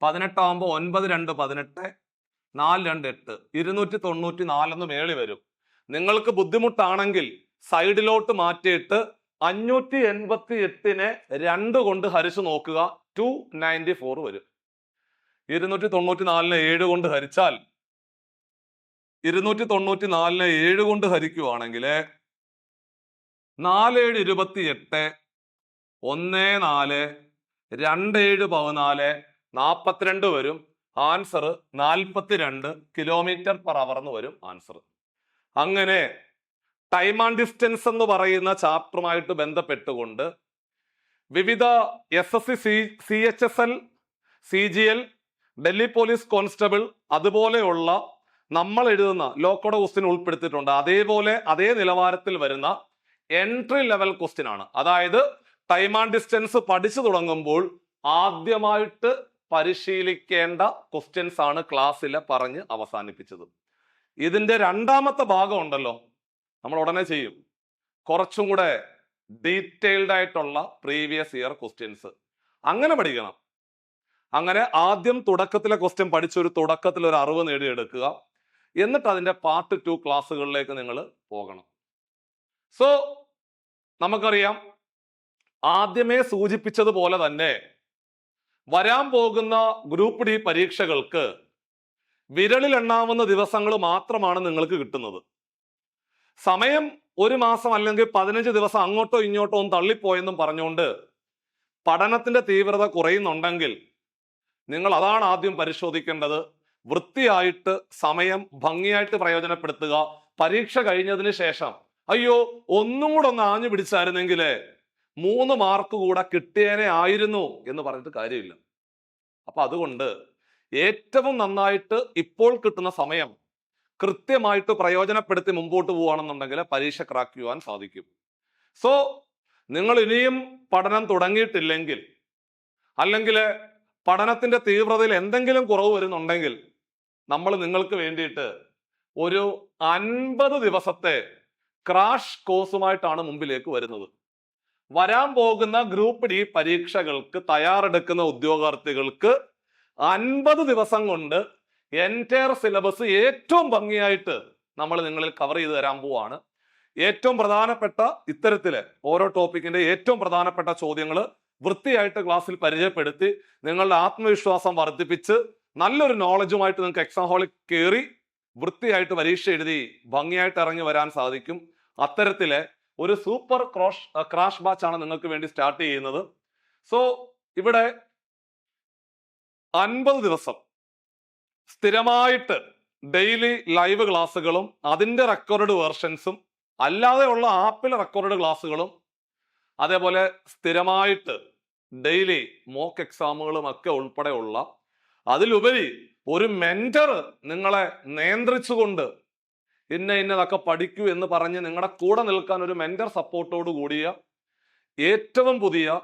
18 ആകുമ്പോൾ 9 2 18, 4 2 8, 294 എന്ന് മേളി വരും. നിങ്ങൾക്ക് ബുദ്ധിമുട്ടാണെങ്കിൽ സൈഡിലോട്ട് മാറ്റിയിട്ട് 588-നെ 2 കൊണ്ട് ഹരിച്ചു നോക്കുക, 294 വരും. 294-നെ 7 കൊണ്ട് ഹരിച്ചാൽ 294-നെ 7 കൊണ്ട് ഹരിക്കുവാണെങ്കിൽ 4 7 28, 1 4, 2 7 14, 42 വരും. ആൻസർ 42 കിലോമീറ്റർ പെർ അവർ എന്ന് വരും ആൻസർ. അങ്ങനെ ടൈം ആൻഡ് ഡിസ്റ്റൻസ് എന്ന് പറയുന്ന ചാപ്റ്ററുമായിട്ട് ബന്ധപ്പെട്ടുകൊണ്ട് വിവിധ SSC, CHSL, CGL, Delhi police constable അതുപോലെയുള്ള നമ്മൾ എഴുതുന്ന ലോ കോഡ് ക്വസ്റ്റ്യൻ ഉൾപ്പെടുത്തിയിട്ടുണ്ട്. അതേപോലെ അതേ നിലവാരത്തിൽ വരുന്ന എൻട്രി ലെവൽ ക്വസ്റ്റ്യൻ ആണ്. അതായത് ടൈം ആൻഡ് ഡിസ്റ്റൻസ് പഠിച്ചു തുടങ്ങുമ്പോൾ ആദ്യമായിട്ട് പരിശീലിക്കേണ്ട ക്വസ്റ്റ്യൻസ് ആണ് ക്ലാസ്സിൽ പറഞ്ഞ് അവസാനിപ്പിച്ചത്. ഇതിന്റെ രണ്ടാമത്തെ ഭാഗം ഉണ്ടല്ലോ, നമ്മൾ ഉടനെ ചെയ്യും. കുറച്ചും കൂടെ ഡീറ്റെയിൽഡ് ആയിട്ടുള്ള പ്രീവിയസ് ഇയർ ക്വസ്റ്റ്യൻസ് അങ്ങനെ പഠിക്കണം. അങ്ങനെ ആദ്യം തുടക്കത്തിലെ ക്വസ്റ്റ്യൻ പഠിച്ചൊരു തുടക്കത്തിൽ ഒരു അറിവ് നേടിയെടുക്കുക. എന്നിട്ട് അതിന്റെ പാർട്ട് 2 ക്ലാസ്സുകളിലേക്ക് നിങ്ങൾ പോകണം. സോ നമുക്കറിയാം, ആദ്യമേ സൂചിപ്പിച്ചതുപോലെ തന്നെ വരാൻ പോകുന്ന ഗ്രൂപ്പ് ഡി പരീക്ഷകൾക്ക് വിരലിൽ എണ്ണാവുന്ന ദിവസങ്ങൾ മാത്രമാണ് നിങ്ങൾക്ക് കിട്ടുന്നത്. സമയം 1 മാസം അല്ലെങ്കിൽ 15 ദിവസം അങ്ങോട്ടോ ഇങ്ങോട്ടോ ഒന്ന് തള്ളിപ്പോയെന്നും പറഞ്ഞുകൊണ്ട് പഠനത്തിന്റെ തീവ്രത കുറയുന്നുണ്ടെങ്കിൽ നിങ്ങൾ അതാണ് ആദ്യം പരിശോധിക്കേണ്ടത്. വൃത്തിയായിട്ട് സമയം ഭംഗിയായിട്ട് പ്രയോജനപ്പെടുത്തുക. പരീക്ഷ കഴിഞ്ഞതിന് ശേഷം അയ്യോ ഒന്നും കൂടെ ഒന്ന് ആഞ്ഞു പിടിച്ചായിരുന്നെങ്കിൽ 3 മാർക്ക് കൂടെ കിട്ടിയേനെ ആയിരുന്നു എന്ന് പറഞ്ഞിട്ട് കാര്യമില്ല. അപ്പൊ അതുകൊണ്ട് ഏറ്റവും നന്നായിട്ട് ഇപ്പോൾ കിട്ടുന്ന സമയം കൃത്യമായിട്ട് പ്രയോജനപ്പെടുത്തി മുമ്പോട്ട് പോവുകയാണെന്നുണ്ടെങ്കിൽ പരീക്ഷ ക്രാക്ക് ചെയ്യുവാൻ സാധിക്കും. സോ നിങ്ങൾ ഇനിയും പഠനം തുടങ്ങിയിട്ടില്ലെങ്കിൽ, അല്ലെങ്കിൽ പഠനത്തിന്റെ തീവ്രതയിൽ എന്തെങ്കിലും കുറവ് വരുന്നുണ്ടെങ്കിൽ, നമ്മൾ നിങ്ങൾക്ക് വേണ്ടിയിട്ട് ഒരു 50 ദിവസത്തെ ക്രാഷ് കോഴ്സുമായിട്ടാണ് മുമ്പിലേക്ക് വരുന്നത്. വരാൻ പോകുന്ന ഗ്രൂപ്പ് ഡി പരീക്ഷകൾക്ക് തയ്യാറെടുക്കുന്ന ഉദ്യോഗാർത്ഥികൾക്ക് 50 ദിവസം കൊണ്ട് എൻറ്റയർ സിലബസ് ഏറ്റവും ഭംഗിയായിട്ട് നമ്മൾ നിങ്ങളിൽ കവർ ചെയ്ത് തരാൻ പോവാണ്. ഏറ്റവും പ്രധാനപ്പെട്ട ഇത്തരത്തില് ഓരോ ടോപ്പിക്കിന്റെ ഏറ്റവും പ്രധാനപ്പെട്ട ചോദ്യങ്ങൾ വൃത്തിയായിട്ട് ക്ലാസ്സിൽ പരിചയപ്പെടുത്തി നിങ്ങളുടെ ആത്മവിശ്വാസം വർദ്ധിപ്പിച്ച് നല്ലൊരു നോളജുമായിട്ട് നിങ്ങൾക്ക് എക്സാം ഹാളിൽ കയറി വൃത്തിയായിട്ട് പരീക്ഷ എഴുതി ഭംഗിയായിട്ട് ഇറങ്ങി വരാൻ സാധിക്കും. അത്തരത്തിലെ ഒരു സൂപ്പർ ക്രാഷ് ബാച്ച് ആണ് നിങ്ങൾക്ക് വേണ്ടി സ്റ്റാർട്ട് ചെയ്യുന്നത്. സോ ഇവിടെ 50 ദിവസം സ്ഥിരമായിട്ട് ഡെയിലി ലൈവ് ക്ലാസ്സുകളും അതിന്റെ റെക്കോർഡ് വേർഷൻസും അല്ലാതെയുള്ള ആപ്പിൽ റെക്കോർഡ് ക്ലാസ്സുകളും അതേപോലെ സ്ഥിരമായിട്ട് ഡെയിലി മോക്ക് എക്സാമുകളും ഒക്കെ ഉൾപ്പെടെയുള്ള, അതിലുപരി ഒരു മെന്റർ നിങ്ങളെ നിയന്ത്രിച്ചുകൊണ്ട് ഇന്നതൊക്കെ പഠിക്കൂ എന്ന് പറഞ്ഞ് നിങ്ങളുടെ കൂടെ നിൽക്കാൻ ഒരു മെന്റർ സപ്പോർട്ടോട് കൂടിയ ഏറ്റവും പുതിയ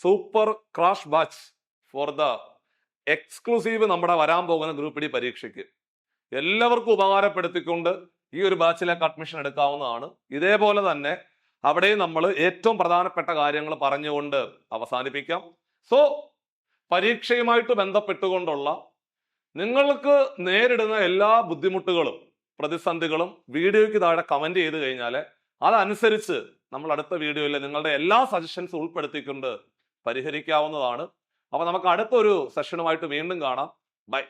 super crash batch for the exclusive നമ്മുടെ വരാൻ പോകുന്ന ഗ്രൂപ്പ് ഡി പരീക്ഷയ്ക്ക് എല്ലാവർക്കും ഉപകാരപ്പെടുത്തിക്കൊണ്ട് ഈ ഒരു ബാച്ചിലേക്ക് അഡ്മിഷൻ എടുക്കാവുന്നതാണ്. ഇതേപോലെ തന്നെ അവിടെയും നമ്മൾ ഏറ്റവും പ്രധാനപ്പെട്ട കാര്യങ്ങൾ പറഞ്ഞുകൊണ്ട് അവസാനിപ്പിക്കാം. സോ പരീക്ഷയുമായിട്ട് ബന്ധപ്പെട്ടുകൊണ്ടുള്ള നിങ്ങൾക്ക് നേരിടുന്ന എല്ലാ ബുദ്ധിമുട്ടുകളും പ്രതിസന്ധികളും വീഡിയോയ്ക്ക് താഴെ കമന്റ് ചെയ്ത് കഴിഞ്ഞാൽ അതനുസരിച്ച് നമ്മൾ അടുത്ത വീഡിയോയിൽ നിങ്ങളുടെ എല്ലാ സജഷൻസ് ഉൾപ്പെടുത്തിക്കൊണ്ട് പരിഹരിക്കാവുന്നതാണ്. അപ്പൊ നമുക്ക് അടുത്തൊരു സെഷനുമായിട്ട് വീണ്ടും കാണാം. ബൈ.